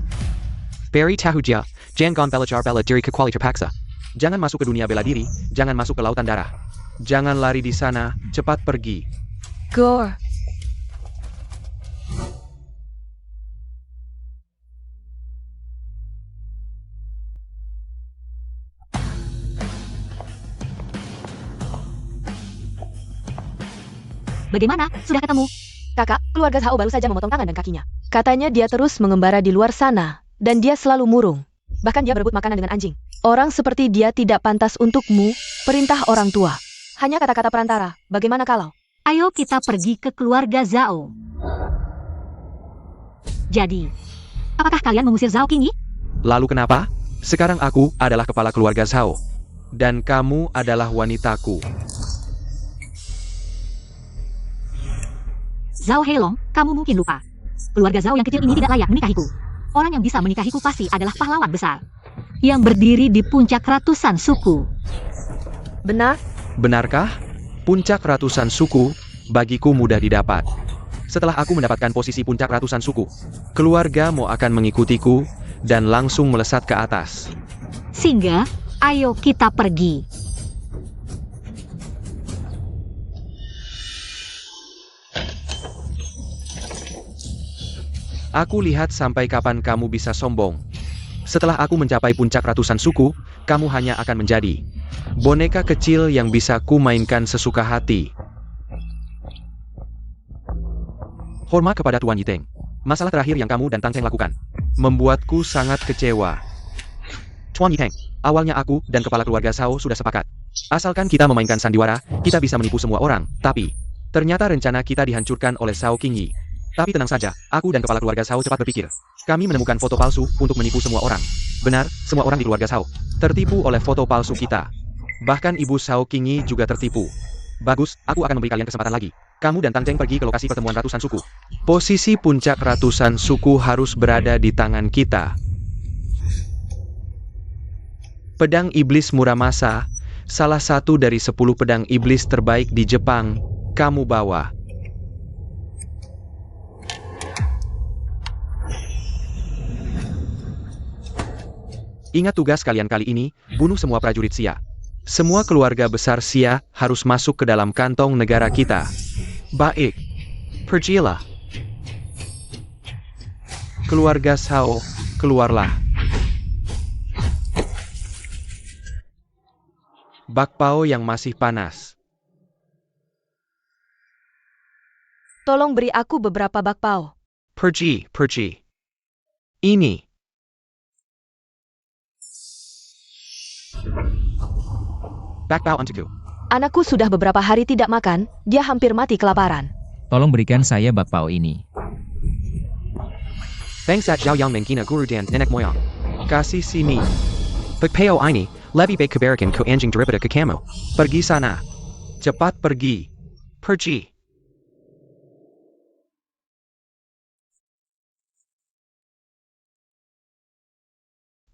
Beritahu dia, Jangan bela diri ke kuali terpaksa. Jangan masuk ke dunia bela diri, jangan masuk ke lautan darah. Jangan lari di sana, cepat pergi. Gore. Bagaimana? Sudah ketemu? Kakak, keluarga Zhao baru saja memotong tangan dan kakinya. Katanya dia terus mengembara di luar sana, dan dia selalu murung. Bahkan dia berebut makanan dengan anjing. Orang seperti dia tidak pantas untukmu, perintah orang tua. Hanya kata-kata perantara, bagaimana kalau? Ayo kita pergi ke keluarga Zhao. Jadi, apakah kalian mengusir Zhao Qingyi? Lalu kenapa? Sekarang aku adalah kepala keluarga Zhao. Dan kamu adalah wanitaku. Zhao Heilong, kamu mungkin lupa. Keluarga Zhao yang kecil ini tidak layak menikahiku. Orang yang bisa menikahiku pasti adalah pahlawan besar. Yang berdiri di puncak ratusan suku. Benar? Benarkah? Puncak ratusan suku, bagiku mudah didapat. Setelah aku mendapatkan posisi puncak ratusan suku, keluargamu akan mengikutiku dan langsung melesat ke atas. Sehingga, ayo kita pergi. Aku lihat sampai kapan kamu bisa sombong. Setelah aku mencapai puncak ratusan suku, kamu hanya akan menjadi boneka kecil yang bisa ku mainkan sesuka hati. Hormat kepada Tuan Yiteng. Masalah terakhir yang kamu dan Tang Cheng lakukan membuatku sangat kecewa. Tuan Yiteng, awalnya aku dan kepala keluarga Zhao sudah sepakat. Asalkan kita memainkan sandiwara, kita bisa menipu semua orang. Tapi, ternyata rencana kita dihancurkan oleh Zhao Qingyi. Tapi tenang saja, aku dan kepala keluarga Zhao cepat berpikir. Kami menemukan foto palsu untuk menipu semua orang. Benar, semua orang di keluarga Zhao tertipu oleh foto palsu kita. Bahkan ibu Zhao Qingyi juga tertipu. Bagus, aku akan memberi kalian kesempatan lagi. Kamu dan Tang Cheng pergi ke lokasi pertemuan ratusan suku. Posisi puncak ratusan suku harus berada di tangan kita. Pedang Iblis Muramasa, salah satu dari 10 pedang iblis terbaik di Jepang, kamu bawa. Ingat tugas kalian kali ini, bunuh semua prajurit Xia. Semua keluarga besar Xia harus masuk ke dalam kantong negara kita. Baik. Pergilah. Keluarga Zhao, keluarlah. Bakpao yang masih panas. Tolong beri aku beberapa bakpao. Pergi. Ini. Bakpao untukku. Anakku sudah beberapa hari tidak makan, dia hampir mati kelaparan. Tolong berikan saya bakpao ini. Bangsat Zhao Yang Mengkina Guru Dan Nenek Moyang. Kasih sini. Bakpao ini, lebih baik keberikan ke anjing daripada ke kamu. Pergi sana. Cepat pergi. Pergi.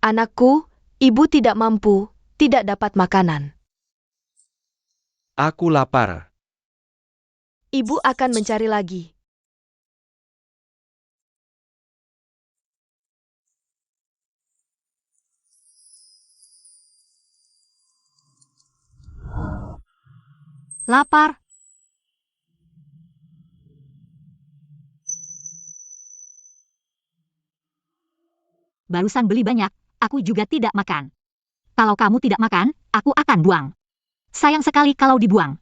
Anakku, ibu tidak mampu, tidak dapat makanan. Aku lapar. Ibu akan mencari lagi. Lapar. Barusan beli banyak, aku juga tidak makan. Kalau kamu tidak makan, aku akan buang. Sayang sekali kalau dibuang.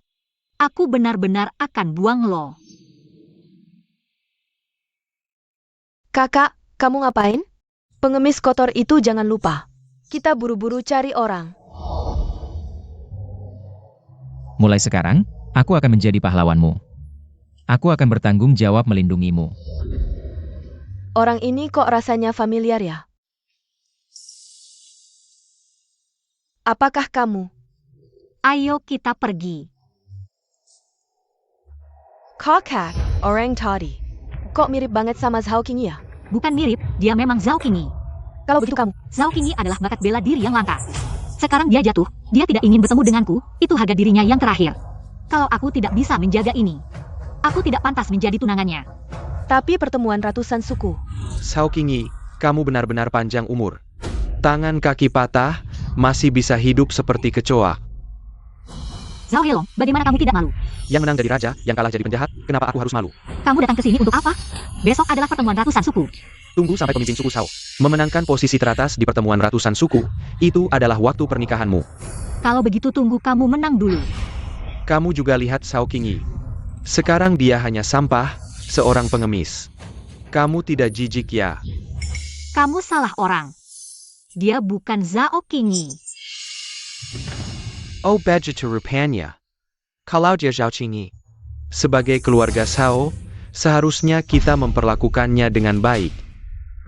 Aku benar-benar akan buang loh. Kakak, kamu ngapain? Pengemis kotor itu jangan lupa. Kita buru-buru cari orang. Mulai sekarang, aku akan menjadi pahlawanmu. Aku akan bertanggung jawab melindungimu. Orang ini kok rasanya familiar ya? Apakah kamu? Ayo kita pergi. Kakak, orang tadi. Kok mirip banget sama Zhao Qingyi ya? Bukan mirip, dia memang Zhao Qingyi. Kalau begitu kamu. Zhao Qingyi adalah bakat bela diri yang langka. Sekarang dia jatuh, dia tidak ingin bertemu denganku, itu harga dirinya yang terakhir. Kalau aku tidak bisa menjaga ini, aku tidak pantas menjadi tunangannya. Tapi pertemuan ratusan suku. Zhao Qingyi, kamu benar-benar panjang umur. Tangan kaki patah, masih bisa hidup seperti kecoa. Zhao Heilong, bagaimana kamu tidak malu? Yang menang jadi raja, yang kalah jadi penjahat, kenapa aku harus malu? Kamu datang ke sini untuk apa? Besok adalah pertemuan ratusan suku. Tunggu sampai pemimpin suku Shao memenangkan posisi teratas di pertemuan ratusan suku. Itu adalah waktu pernikahanmu. Kalau begitu tunggu kamu menang dulu. Kamu juga lihat Shao Qingyi. Sekarang dia hanya sampah, seorang pengemis. Kamu tidak jijik ya? Kamu salah orang. Dia bukan Zhao Qingyi. Oh begitu rupanya. Kalau dia Zhao Qingyi. Sebagai keluarga Shao, seharusnya kita memperlakukannya dengan baik.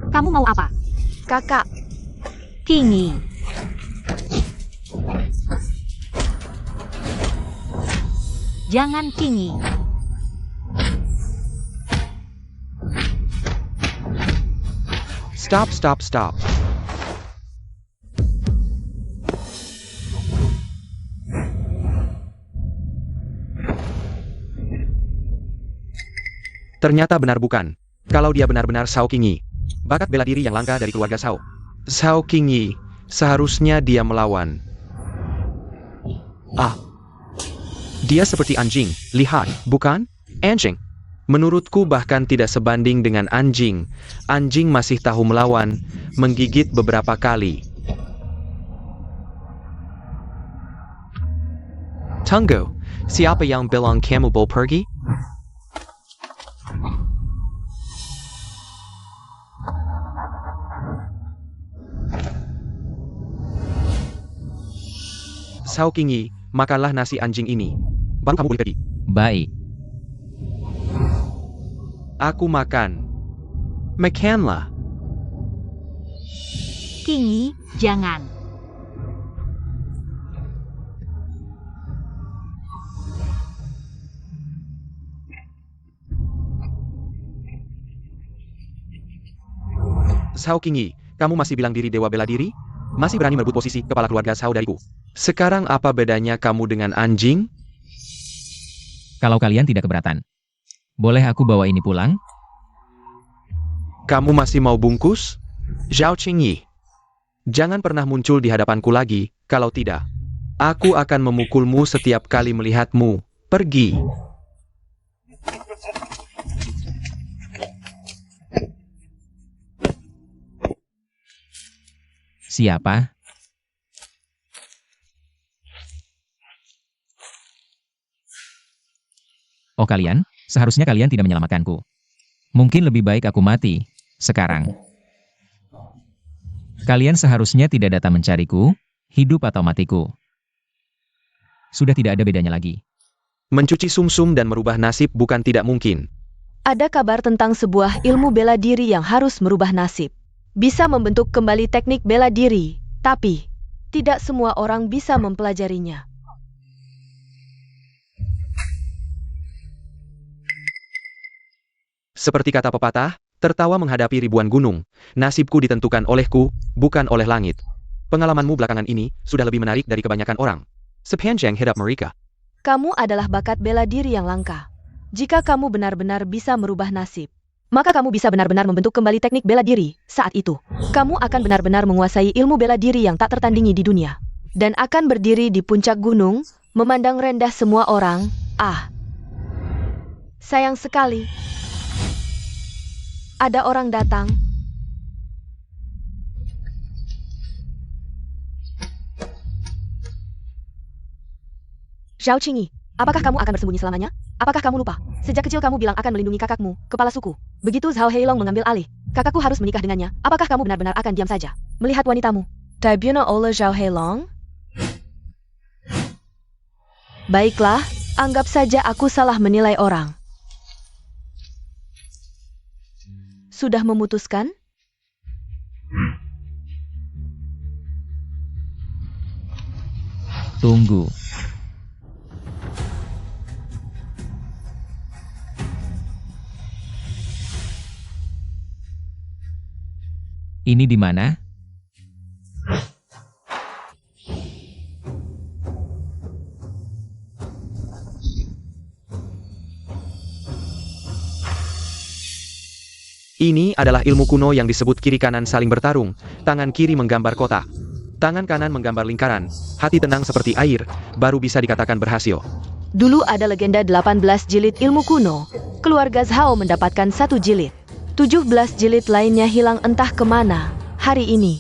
Kamu mau apa? Kakak, Qingyi. Jangan Qingyi. Stop, stop, stop. Ternyata benar bukan. Kalau dia benar-benar Shao Qingyi. Bakat bela diri yang langka dari keluarga Shao. Shao Qingyi, seharusnya dia melawan. Ah. Dia seperti anjing, lihat, bukan? Anjing. Menurutku bahkan tidak sebanding dengan anjing. Anjing masih tahu melawan, menggigit beberapa kali. Tunggu, siapa yang bilang kamu boleh pergi? Shao Qingyi, makanlah nasi anjing ini. Baru kamu boleh pergi. Baik. Aku makan. Makanlah. Qingyi, jangan. Shao Qingyi, kamu masih bilang diri dewa bela diri? Masih berani merebut posisi kepala keluarga Shao dariku. Sekarang apa bedanya kamu dengan anjing? Kalau kalian tidak keberatan. Boleh aku bawa ini pulang? Kamu masih mau bungkus? Zhao Qingyi. Jangan pernah muncul di hadapanku lagi, kalau tidak. Aku akan memukulmu setiap kali melihatmu. Pergi. Siapa? Oh kalian, seharusnya kalian tidak menyelamatkanku. Mungkin lebih baik aku mati, sekarang. Kalian seharusnya tidak datang mencariku, hidup atau matiku. Sudah tidak ada bedanya lagi. Mencuci sumsum dan merubah nasib bukan tidak mungkin. ada kabar tentang sebuah ilmu bela diri yang harus merubah nasib. Bisa membentuk kembali teknik bela diri, tapi tidak semua orang bisa mempelajarinya. Seperti kata pepatah, tertawa menghadapi ribuan gunung. Nasibku ditentukan olehku, bukan oleh langit. Pengalamanmu belakangan ini sudah lebih menarik dari kebanyakan orang. Sepanjang hidup mereka. Kamu adalah bakat bela diri yang langka. Jika kamu benar-benar bisa merubah nasib, maka kamu bisa benar-benar membentuk kembali teknik bela diri. Saat itu, kamu akan benar-benar menguasai ilmu bela diri yang tak tertandingi di dunia. Dan akan berdiri di puncak gunung, memandang rendah semua orang. Ah, sayang sekali. Ada orang datang. Zhao Qingyi, apakah kamu akan bersembunyi selamanya? Apakah kamu lupa? Sejak kecil kamu bilang akan melindungi kakakmu, kepala suku. Begitu Zhao Heilong mengambil alih, kakakku harus menikah dengannya. Apakah kamu benar-benar akan diam saja melihat wanitamu dibunuh oleh Zhao Heilong? Baiklah, anggap saja aku salah menilai orang. Sudah memutuskan? Tunggu. Ini di mana? Ini adalah ilmu kuno yang disebut kiri kanan saling bertarung. Tangan kiri menggambar kotak. Tangan kanan menggambar lingkaran. Hati tenang seperti air, baru bisa dikatakan berhasil. Dulu ada legenda 18 jilid ilmu kuno. Keluarga Zhao mendapatkan 1 jilid. 17 jilid lainnya hilang entah kemana. Hari ini,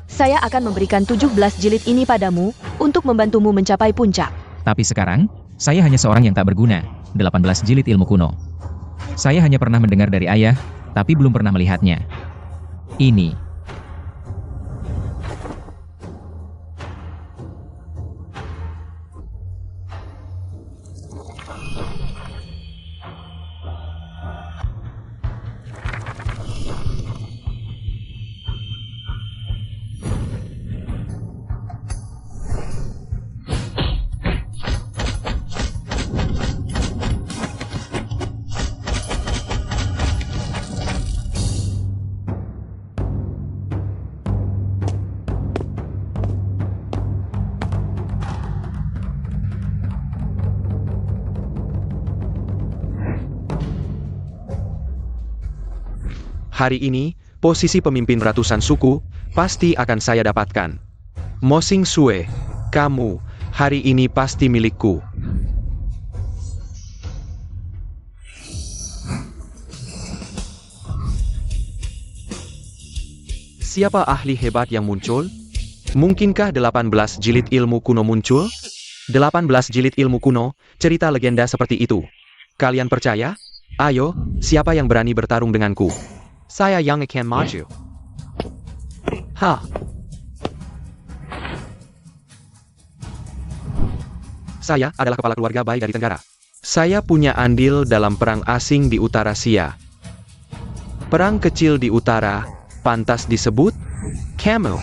saya akan memberikan 17 jilid ini padamu untuk membantumu mencapai puncak. Tapi sekarang, saya hanya seorang yang tak berguna. 18 jilid ilmu kuno. Saya hanya pernah mendengar dari ayah, tapi belum pernah melihatnya. Ini. Hari ini, posisi pemimpin ratusan suku, pasti akan saya dapatkan. Mo Xing Sue, kamu, hari ini pasti milikku. Siapa ahli hebat yang muncul? Mungkinkah 18 jilid ilmu kuno muncul? 18 jilid ilmu kuno, cerita legenda seperti itu. Kalian percaya? Ayo, siapa yang berani bertarung denganku? Saya yang akan maju. Saya adalah kepala keluarga Bai dari Tenggara. Saya punya andil dalam perang asing di utara Sia. Perang kecil di utara, pantas disebut Camel.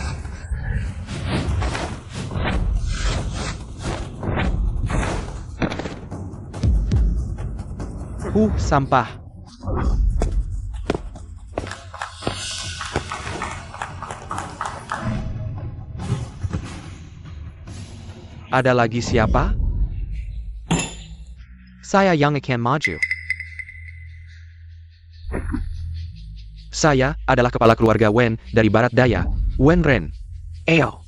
Sampah. Ada lagi siapa? Saya yang akan maju. Saya adalah kepala keluarga Wen dari Barat Daya, Wen Ren. Ayo.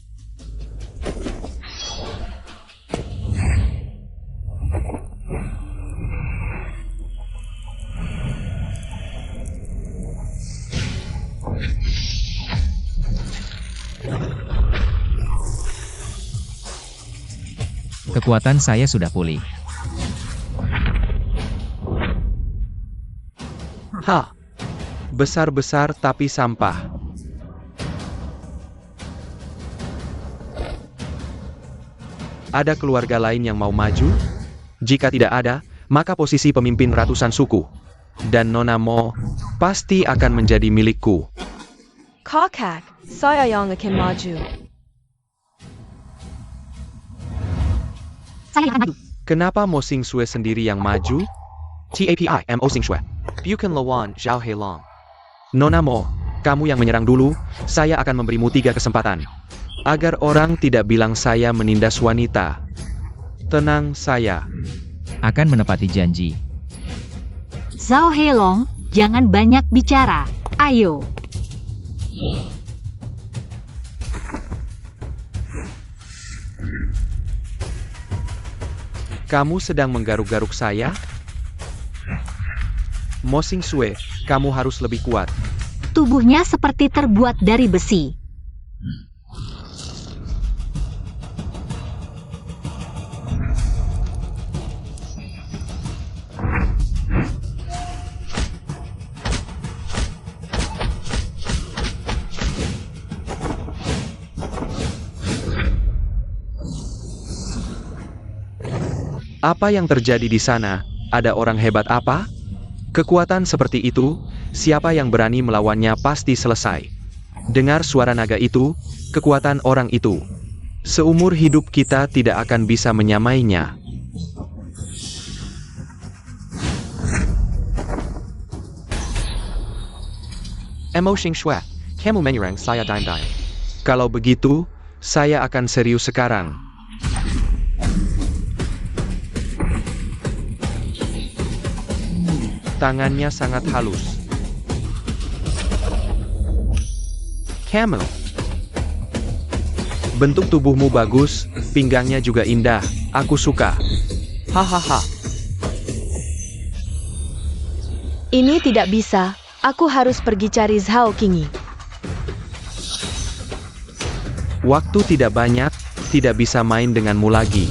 Kekuatan saya sudah pulih. Besar-besar tapi sampah. Ada keluarga lain yang mau maju? Jika tidak ada, maka posisi pemimpin ratusan suku dan Nona Mo pasti akan menjadi milikku. Kakak, saya yang akan maju. Saya akan maju. Kenapa Mo Xing Sue sendiri yang maju? TAPI Mo Xing Sue. Bukan lawan Zhao Heilong. Nona Mo, kamu yang menyerang dulu, saya akan memberimu 3 kesempatan. Agar orang tidak bilang saya menindas wanita. Tenang saya. Akan menepati janji. Zhao Heilong, jangan banyak bicara. Ayo. Kamu sedang menggaruk-garuk saya? Mo Xing Sue, kamu harus lebih kuat. Tubuhnya seperti terbuat dari besi. Apa yang terjadi di sana? Ada orang hebat apa? Kekuatan seperti itu, siapa yang berani melawannya pasti selesai. Dengar suara naga itu, kekuatan orang itu. Seumur hidup kita tidak akan bisa menyamainya. Mo Xing Sue, kamu menyerang saya daim-daim. Kalau begitu, saya akan serius sekarang. Tangannya sangat halus. Camel. Bentuk tubuhmu bagus, pinggangnya juga indah. Aku suka. Hahaha. Ini tidak bisa. Aku harus pergi cari Zhao Qingyi. Waktu tidak banyak, tidak bisa main denganmu lagi.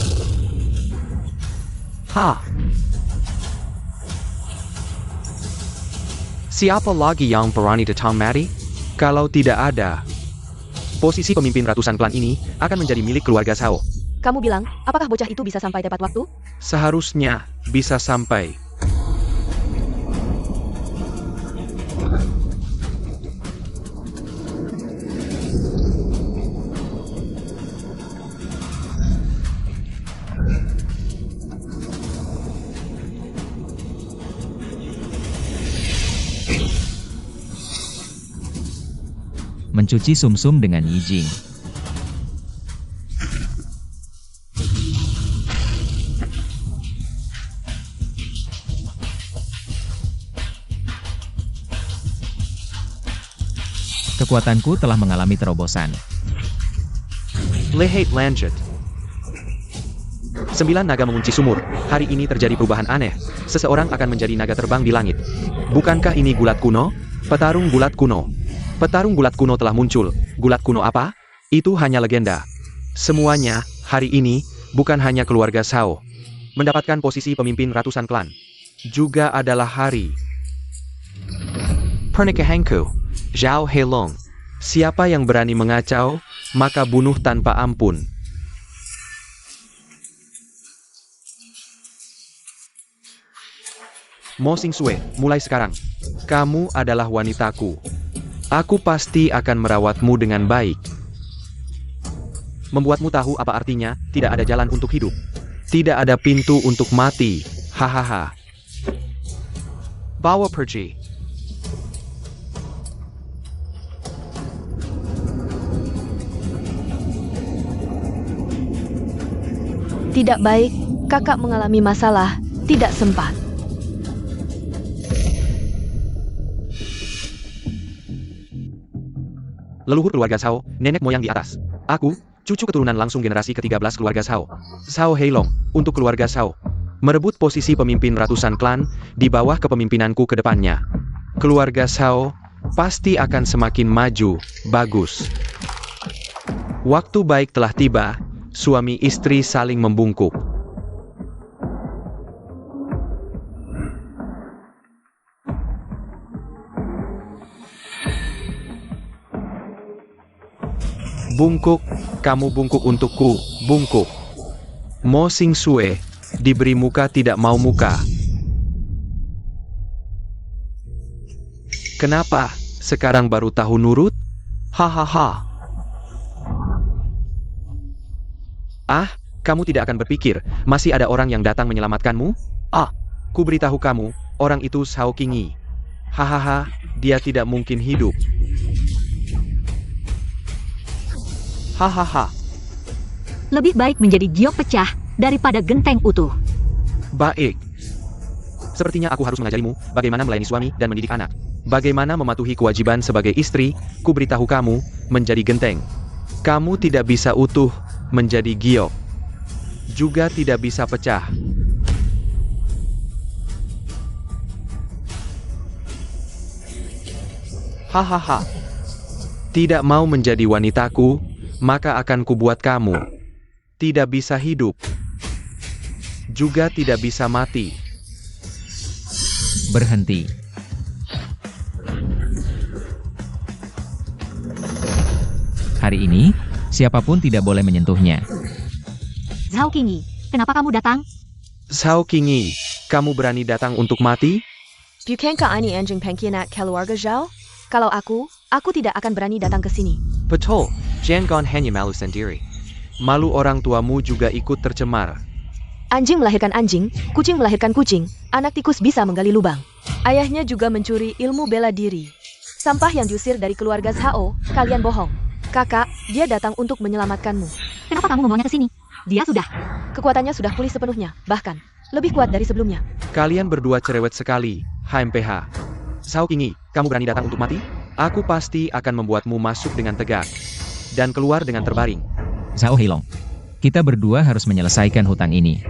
Siapa lagi yang berani datang mari? Kalau tidak ada, posisi pemimpin ratusan klan ini akan menjadi milik keluarga Zhao. Kamu bilang, apakah bocah itu bisa sampai tepat waktu? Seharusnya bisa sampai. Mencuci sumsum dengan Yijing. Kekuatanku telah mengalami terobosan. Lihat lanjut. 9 naga mengunci sumur. Hari ini terjadi perubahan aneh. Seseorang akan menjadi naga terbang di langit. Bukankah ini gulat kuno? Petarung gulat kuno. Petarung gulat kuno telah muncul. Gulat kuno apa? Itu hanya legenda. Semuanya, hari ini, bukan hanya keluarga Zhao mendapatkan posisi pemimpin ratusan klan. Juga adalah hari pernikahanku, Zhao Heilong. Siapa yang berani mengacau, maka bunuh tanpa ampun. Mo Xingsue, mulai sekarang, kamu adalah wanitaku. Aku pasti akan merawatmu dengan baik. Membuatmu tahu apa artinya, tidak ada jalan untuk hidup. Tidak ada pintu untuk mati. Hahaha. Bawa pergi. Tidak baik, kakak mengalami masalah, tidak sempat. Leluhur keluarga Zhao, nenek moyang di atas. Aku, cucu keturunan langsung generasi ke-13 keluarga Zhao. Zhao Heilong, untuk keluarga Zhao. Merebut posisi pemimpin ratusan klan, di bawah kepemimpinanku ke depannya. Keluarga Zhao, pasti akan semakin maju, bagus. Waktu baik telah tiba, suami istri saling membungkuk. Bungkuk, kamu bungkuk untukku, bungkuk. Mo Xingsue, diberi muka tidak mau muka. Kenapa, sekarang baru tahu nurut? Hahaha. Ah, kamu tidak akan berpikir, masih ada orang yang datang menyelamatkanmu? Ah, ku beritahu kamu, orang itu Zhao Qingyi. Hahaha, dia tidak mungkin hidup. Hahaha. Lebih baik menjadi giok pecah daripada genteng utuh. Baik. Sepertinya aku harus mengajarimu bagaimana melayani suami dan mendidik anak. Bagaimana mematuhi kewajiban sebagai istri, ku beritahu kamu, menjadi genteng. Kamu tidak bisa utuh, menjadi giok. Juga tidak bisa pecah. Hahaha. Tidak mau menjadi wanitaku, maka akan kubuat kamu tidak bisa hidup, juga tidak bisa mati. Berhenti. Hari ini, siapapun tidak boleh menyentuhnya. Zhao Qingyi, kenapa kamu datang? Zhao Qingyi, kamu berani datang untuk mati? Bukankah ini anjing pengkhianat keluarga Zhao? Kalau aku tidak akan berani datang ke sini. Betul, jangan hanya malu sendiri. Malu orang tuamu juga ikut tercemar. Anjing melahirkan anjing, kucing melahirkan kucing, anak tikus bisa menggali lubang. Ayahnya juga mencuri ilmu bela diri. Sampah yang diusir dari keluarga Zhao, kalian bohong. Kakak, dia datang untuk menyelamatkanmu. Kenapa kamu membawanya ke sini? Dia sudah. Kekuatannya sudah pulih sepenuhnya, bahkan lebih kuat dari sebelumnya. Kalian berdua cerewet sekali, HMPH. Zhao Qingyi, kamu berani datang untuk mati? Aku pasti akan membuatmu masuk dengan tegak dan keluar dengan terbaring. Zhao Heilong, kita berdua harus menyelesaikan hutang ini.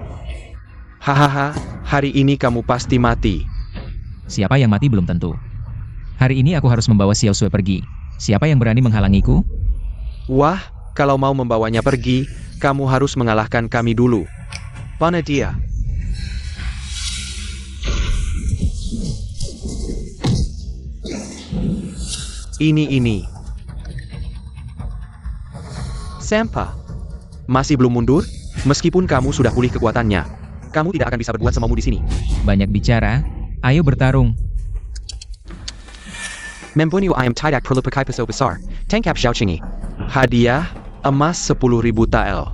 Hahaha, hari ini kamu pasti mati. Siapa yang mati belum tentu. Hari ini aku harus membawa Xiao Sui pergi. Siapa yang berani menghalangiku? Wah, kalau mau membawanya pergi, kamu harus mengalahkan kami dulu. Mana dia? Ini. Sampa. Masih belum mundur? Meskipun kamu sudah pulih kekuatannya, kamu tidak akan bisa berbuat semaumu di sini. Banyak bicara, ayo bertarung. Mempunyai ayam tidak perlu pakai pisau besar. Tangkap Xiao Qingyi. Hadiah, emas 10.000 tael.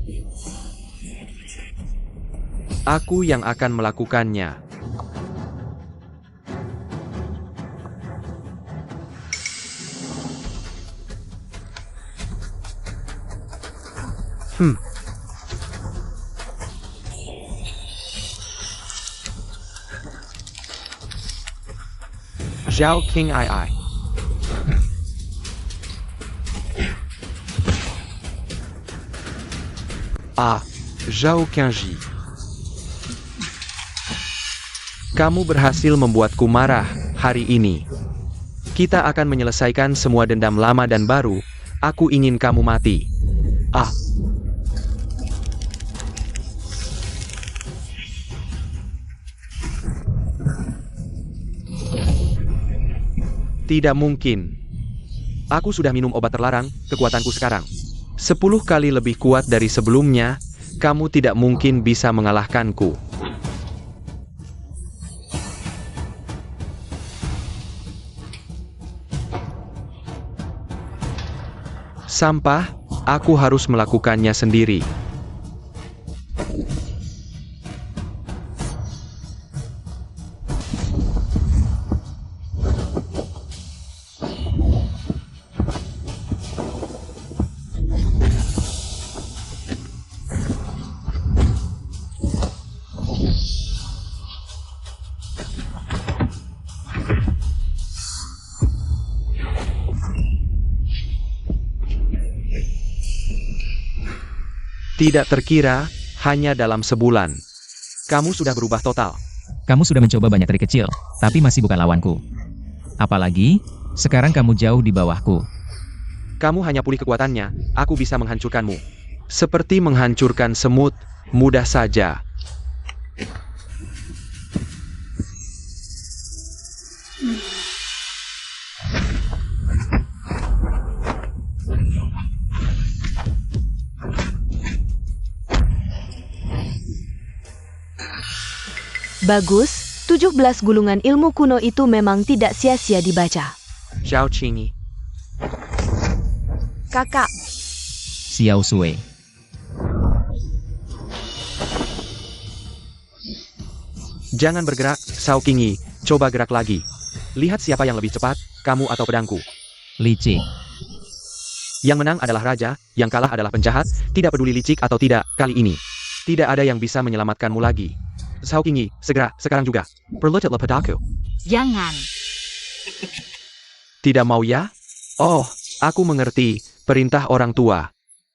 Aku yang akan melakukannya. Zhao King Ai. Zhao Qiangji. Kamu berhasil membuatku marah hari ini. Kita akan menyelesaikan semua dendam lama dan baru. Aku ingin kamu mati. Tidak mungkin. Aku sudah minum obat terlarang, kekuatanku sekarang 10 kali lebih kuat dari sebelumnya. Kamu tidak mungkin bisa mengalahkanku. Sampah, aku harus melakukannya sendiri. Tidak terkira, hanya dalam sebulan. Kamu sudah berubah total. Kamu sudah mencoba banyak trik kecil, tapi masih bukan lawanku. Apalagi, sekarang kamu jauh di bawahku. Kamu hanya pulih kekuatannya, aku bisa menghancurkanmu. Seperti menghancurkan semut, mudah saja. Bagus, 17 gulungan ilmu kuno itu memang tidak sia-sia dibaca. Xiao Qingyi. Kakak, Xiao Sui. Jangan bergerak, Xiao Qingyi. Coba gerak lagi. Lihat siapa yang lebih cepat, kamu atau pedangku. Licik. Yang menang adalah raja, yang kalah adalah penjahat. Tidak peduli licik atau tidak, kali ini tidak ada yang bisa menyelamatkanmu lagi. Xiao Qingyi, segera, sekarang juga. Perlututlah padaku. Jangan. Tidak mau ya? Oh, aku mengerti. Perintah orang tua.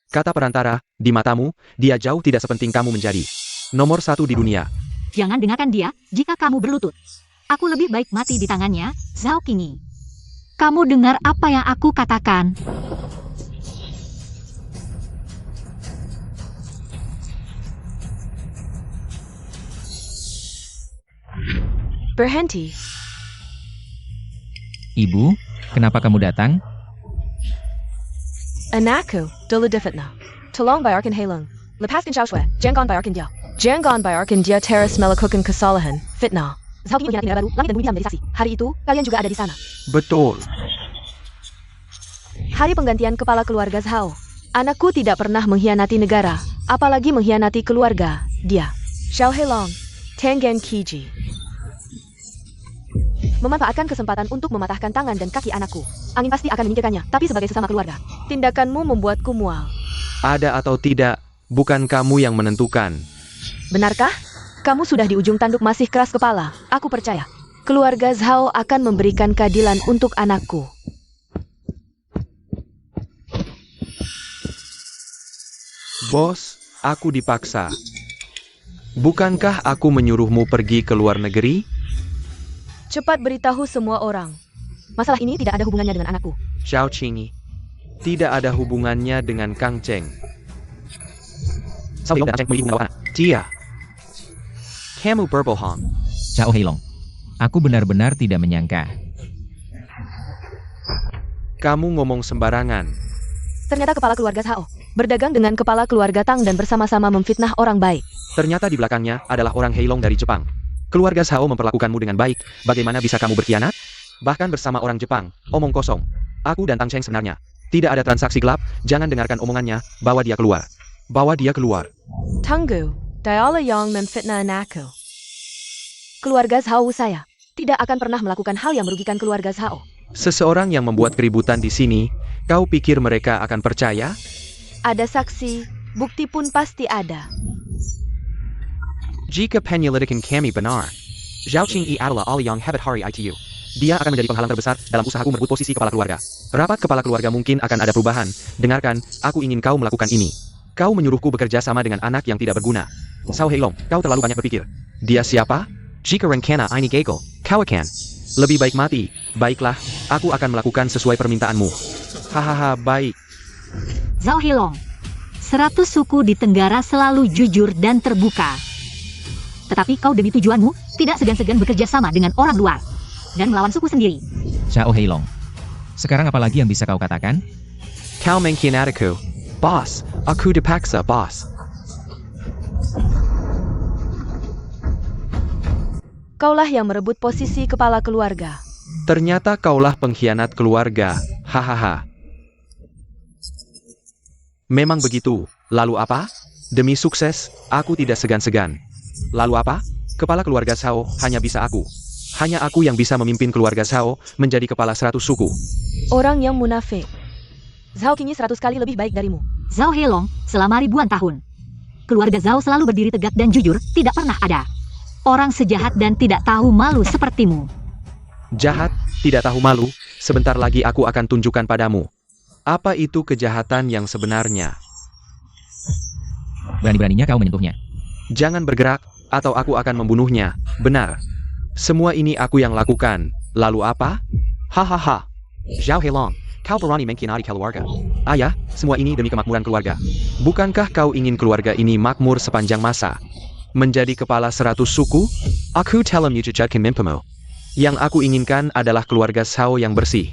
Kata perantara, di matamu, dia jauh tidak sepenting kamu menjadi nomor 1 di dunia. Jangan dengarkan dia, jika kamu berlutut. Aku lebih baik mati di tangannya, Zhao Qingyi. Kamu dengar apa yang aku katakan? berhenti. Ibu, kenapa kamu datang? Anakku, dulu di fitnah. Tolong bayarkan Heilong. Lepaskan Xiao Shui. Jangan bayarkan dia. Jangan bayarkan dia terus melakukan kesalahan. Fitnah. Zhao Qingyi mengkhianati negara baru, langit dan bumi bisa menjadi saksi. Hari itu, kalian juga ada di sana. Betul. Hari penggantian kepala keluarga Zhao. Anakku tidak pernah mengkhianati negara, apalagi mengkhianati keluarga dia. Xiao Heilong, Tengen Qiji. Memanfaatkan kesempatan untuk mematahkan tangan dan kaki anakku. Angin pasti akan menyingkirkannya, tapi sebagai sesama keluarga. Tindakanmu membuatku mual. Ada atau tidak, bukan kamu yang menentukan. Benarkah? Kamu sudah di ujung tanduk masih keras kepala. Aku percaya. Keluarga Zhao akan memberikan keadilan untuk anakku. Bos, aku dipaksa. Bukankah aku menyuruhmu pergi ke luar negeri? Cepat beritahu semua orang. Masalah ini tidak ada hubungannya dengan anakku. Xiao Qingyi. Tidak ada hubungannya dengan Kang Cheng. Sao Heilong dan Kang Cheng memiliki hubungan apa? Dia. Kamu berbohong. Xiao Heilong. Aku benar-benar tidak menyangka. Kamu ngomong sembarangan. Ternyata kepala keluarga Zhao berdagang dengan kepala keluarga Tang dan bersama-sama memfitnah orang baik. Ternyata di belakangnya adalah orang Heilong dari Jepang. Keluarga Zhao memperlakukanmu dengan baik. Bagaimana bisa kamu berkhianat? Bahkan bersama orang Jepang. Omong kosong. Aku dan Tang Cheng sebenarnya. Tidak ada transaksi gelap. Jangan dengarkan omongannya. Bawa dia keluar. Bawa dia keluar. Tunggu, Diala yang memfitnah anakku. Keluarga Zhao saya tidak akan pernah melakukan hal yang merugikan keluarga Zhao. Seseorang yang membuat keributan di sini, kau pikir mereka akan percaya? Ada saksi, bukti pun pasti ada. Jika penyelidikan kami benar, Zhao Qingyi adalah orang yang hebat hari itu. Dia akan menjadi penghalang terbesar dalam usahaku merebut posisi kepala keluarga. Rapat kepala keluarga mungkin akan ada perubahan. Dengarkan, aku ingin kau melakukan ini. Kau menyuruhku bekerja sama dengan anak yang tidak berguna. Sao Heilong, kau terlalu banyak berpikir. Dia siapa? Jika rencana ini gagal, kau akan lebih baik mati. Baiklah, aku akan melakukan sesuai permintaanmu. Hahaha, baik. Zhao Heilong. 100 suku di Tenggara selalu jujur dan terbuka. Tetapi kau demi tujuanmu, tidak segan-segan bekerja sama dengan orang luar. Dan melawan suku sendiri. Xiao Heilong. Sekarang apa lagi yang bisa kau katakan? Kau mengkhianatiku. Bos, aku dipaksa, bos. Kaulah yang merebut posisi kepala keluarga. Ternyata kaulah pengkhianat keluarga. Hahaha. Memang begitu. Lalu apa? Demi sukses, aku tidak segan-segan. Lalu apa? Kepala keluarga Zhao hanya bisa aku. Hanya aku yang bisa memimpin keluarga Zhao menjadi kepala 100 suku. Orang yang munafik. Zhao Qingyi 100 kali lebih baik darimu. Zhao Heilong, selama ribuan tahun. Keluarga Zhao selalu berdiri tegak dan jujur, tidak pernah ada orang sejahat dan tidak tahu malu sepertimu. Jahat, tidak tahu malu, sebentar lagi aku akan tunjukkan padamu. Apa itu kejahatan yang sebenarnya? Berani-beraninya kau menyentuhnya. Jangan bergerak, atau aku akan membunuhnya. Benar. Semua ini aku yang lakukan. Lalu apa? Hahaha. Zhao Heilong, kau berani mengkhianati keluarga. Ayah, semua ini demi kemakmuran keluarga. Bukankah kau ingin keluarga ini makmur sepanjang masa? Menjadi kepala 100 suku? Aku telah menyujudkan mimpimu. Yang aku inginkan adalah keluarga Zhao yang bersih.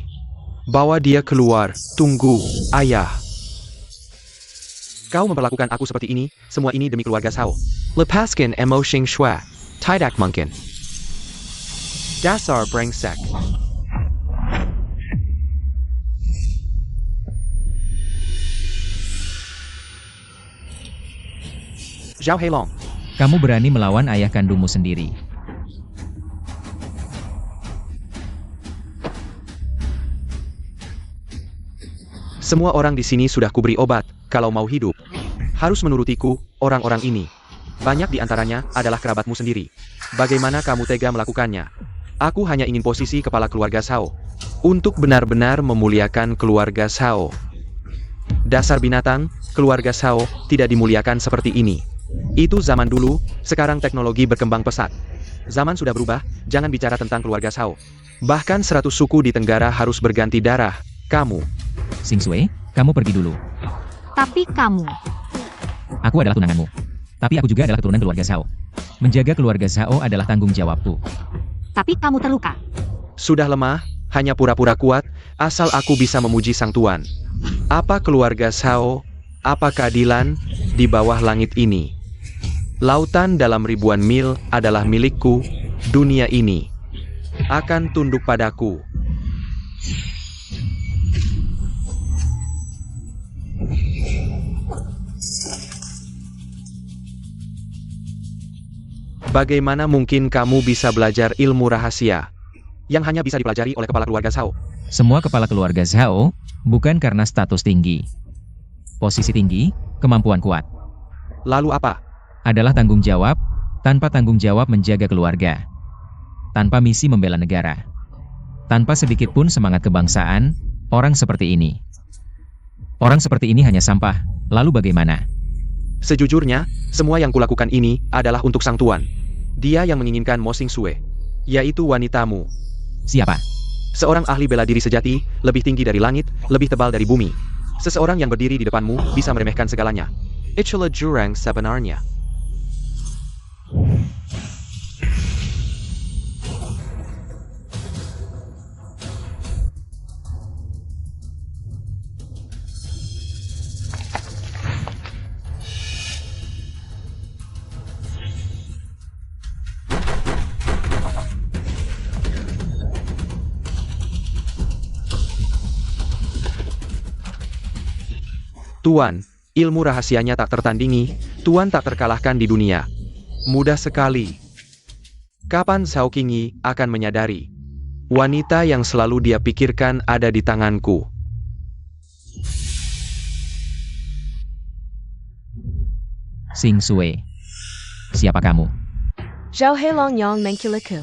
Bawa dia keluar. Tunggu, ayah. Kau memperlakukan aku seperti ini, semua ini demi keluarga Zhao. Lepaskan emosi Shua. Tidak mungkin. Dasar brengsek. Zhao Heilong. Kamu berani melawan ayah kandungmu sendiri. Semua orang di sini sudah kuberi obat, kalau mau hidup. Harus menurutiku, orang-orang ini. Banyak di antaranya adalah kerabatmu sendiri. Bagaimana kamu tega melakukannya? Aku hanya ingin posisi kepala keluarga Zhao. Untuk benar-benar memuliakan keluarga Zhao. Dasar binatang, keluarga Zhao tidak dimuliakan seperti ini. Itu zaman dulu, sekarang teknologi berkembang pesat. Zaman sudah berubah, jangan bicara tentang keluarga Zhao. Bahkan 100 suku di Tenggara harus berganti darah. Kamu. Xing Sui, kamu pergi dulu. Tapi kamu, Aku adalah tunanganmu. Tapi aku juga adalah keturunan keluarga Zhao. Menjaga keluarga Zhao adalah tanggung jawabku. tapi kamu terluka. Sudah lemah, hanya pura-pura kuat, asal aku bisa memuji sang tuan. Apa keluarga Zhao, apa keadilan, di bawah langit ini? Lautan dalam ribuan mil adalah milikku, dunia ini akan tunduk padaku. Bagaimana mungkin kamu bisa belajar ilmu rahasia yang hanya bisa dipelajari oleh kepala keluarga Zhao? Semua kepala keluarga Zhao bukan karena status tinggi. Posisi tinggi, kemampuan kuat. Lalu apa? Adalah tanggung jawab, tanpa tanggung jawab menjaga keluarga. Tanpa misi membela negara. Tanpa sedikit pun semangat kebangsaan, orang seperti ini. Orang seperti ini hanya sampah, lalu bagaimana? Sejujurnya, semua yang kulakukan ini adalah untuk Sang Tuan. Dia yang menginginkan Mo Xingxue, yaitu wanitamu. Siapa? Seorang ahli bela diri sejati, lebih tinggi dari langit, lebih tebal dari bumi. Seseorang yang berdiri di depanmu bisa meremehkan segalanya. Itulah jurang sebenarnya. Tuan, ilmu rahasianya tak tertandingi, Tuan tak terkalahkan di dunia. Mudah sekali. Kapan Zhao Qingyi akan menyadari? Wanita yang selalu dia pikirkan ada di tanganku. Xingxue. Siapa kamu? Zhao Heilong Yang Mengkileku.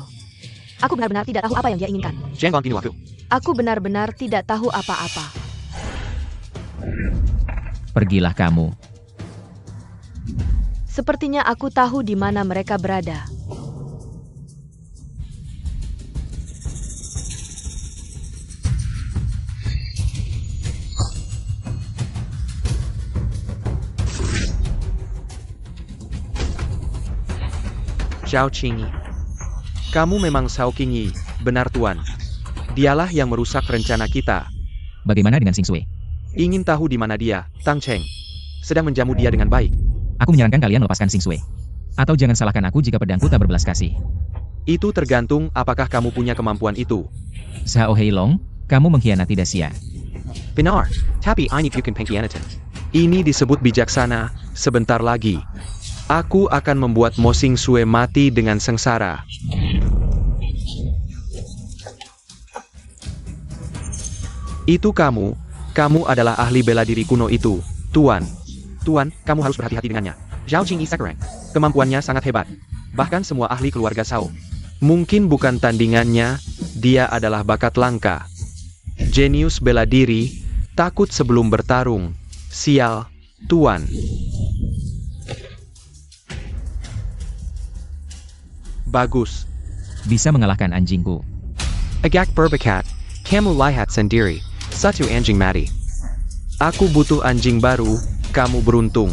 Aku benar-benar tidak tahu apa yang dia inginkan. Jangan kini waktu. Aku benar-benar tidak tahu apa-apa. Pergilah kamu. Sepertinya aku tahu di mana mereka berada. Zhao Qingyi. Kamu memang Zhao Qingyi, benar Tuan. Dialah yang merusak rencana kita. Bagaimana dengan Xingxue? Ingin tahu di mana dia, Tang Cheng. Sedang menjamu dia dengan baik. Aku menyarankan kalian melepaskan Xingxue. Atau jangan salahkan aku jika pedangku tak berbelas kasih. Itu tergantung apakah kamu punya kemampuan itu. Zhao Heilong, kamu mengkhianati Dacia. Benar, tapi ini bukan pengkhianatan. Ini disebut bijaksana. Sebentar lagi, aku akan membuat Mo Xingxue mati dengan sengsara. Itu kamu adalah ahli bela diri kuno itu, Tuan. Tuan, kamu harus berhati-hati dengannya. Zhao Qingyi sekarang, kemampuannya sangat hebat. Bahkan semua ahli keluarga Zhao. Mungkin bukan tandingannya, dia adalah bakat langka. Jenius bela diri, takut sebelum bertarung. Sial, Tuan. Bagus. Bisa mengalahkan anjingku. Agak berbakat, kamu lihat sendiri. Satu anjing mati. Aku butuh anjing baru, kamu beruntung.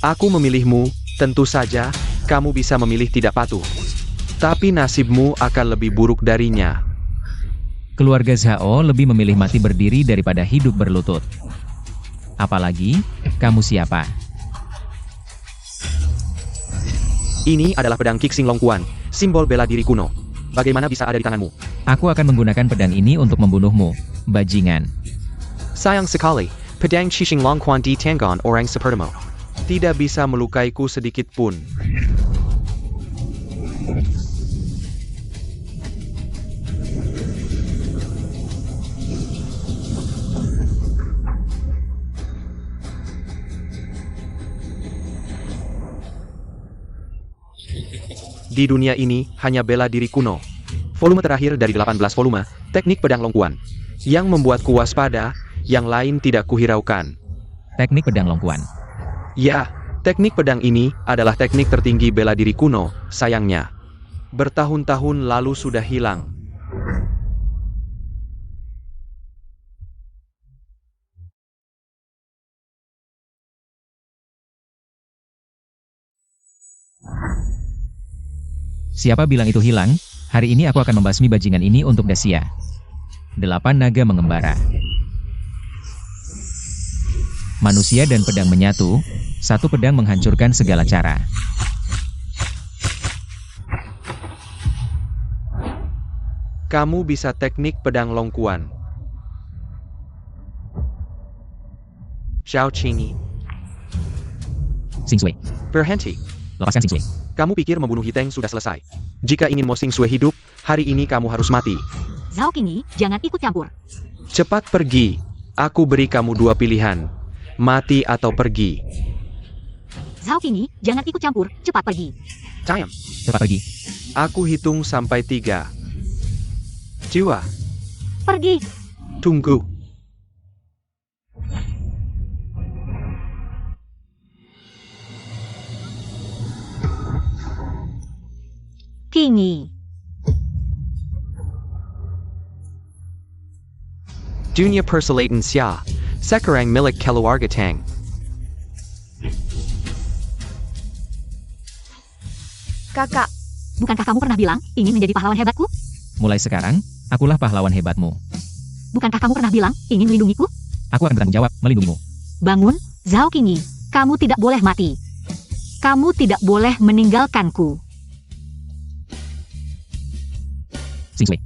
Aku memilihmu, tentu saja, kamu bisa memilih tidak patuh. Tapi nasibmu akan lebih buruk darinya. Keluarga Zhao lebih memilih mati berdiri daripada hidup berlutut. Apalagi, kamu siapa? Ini adalah pedang Qixing Long Quan, simbol bela diri kuno. Bagaimana bisa ada di tanganmu? Aku akan menggunakan pedang ini untuk membunuhmu, bajingan. Sayang sekali, pedang Qixing Long Quan di tangan orang sepertimu. Tidak bisa melukaiku sedikit pun. Di dunia ini, hanya bela diri kuno. Volume terakhir dari 18 volume, teknik pedang Long Quan. Yang membuatku waspada, yang lain tidak kuhiraukan. Teknik pedang Long Quan. Ya, teknik pedang ini adalah teknik tertinggi bela diri kuno, sayangnya. Bertahun-tahun lalu sudah hilang. Siapa bilang itu hilang? Hari ini aku akan membasmi bajingan ini untuk Dacia. 8 naga mengembara. Manusia dan pedang menyatu, satu pedang menghancurkan segala cara. Kamu bisa teknik pedang Long Quan. Zhao Qingyi. Xingxue, Berhenti. lepaskan Xingxue. Kamu pikir membunuh Hiteng sudah selesai? Jika ingin Mo Xingxue hidup, hari ini kamu harus mati. Zhao Qingyi, jangan ikut campur. Cepat pergi. Aku beri kamu dua pilihan. Mati atau pergi. Zhao Qingyi, jangan ikut campur, cepat pergi. Time. Cepat pergi. Aku hitung sampai 3. Jiwa. Pergi. Tunggu. Qingyi. Dunia persilatan Xia. Sekarang milik keluarga Tang. Kakak, Bukankah kamu pernah bilang ingin menjadi pahlawan hebatku? Mulai sekarang, akulah pahlawan hebatmu. Bukankah kamu pernah bilang ingin melindungiku? Aku akan bertanggung jawab melindungimu. Bangun, Zhao Qingyi. Kamu tidak boleh mati. Kamu tidak boleh meninggalkanku. Xing Sui.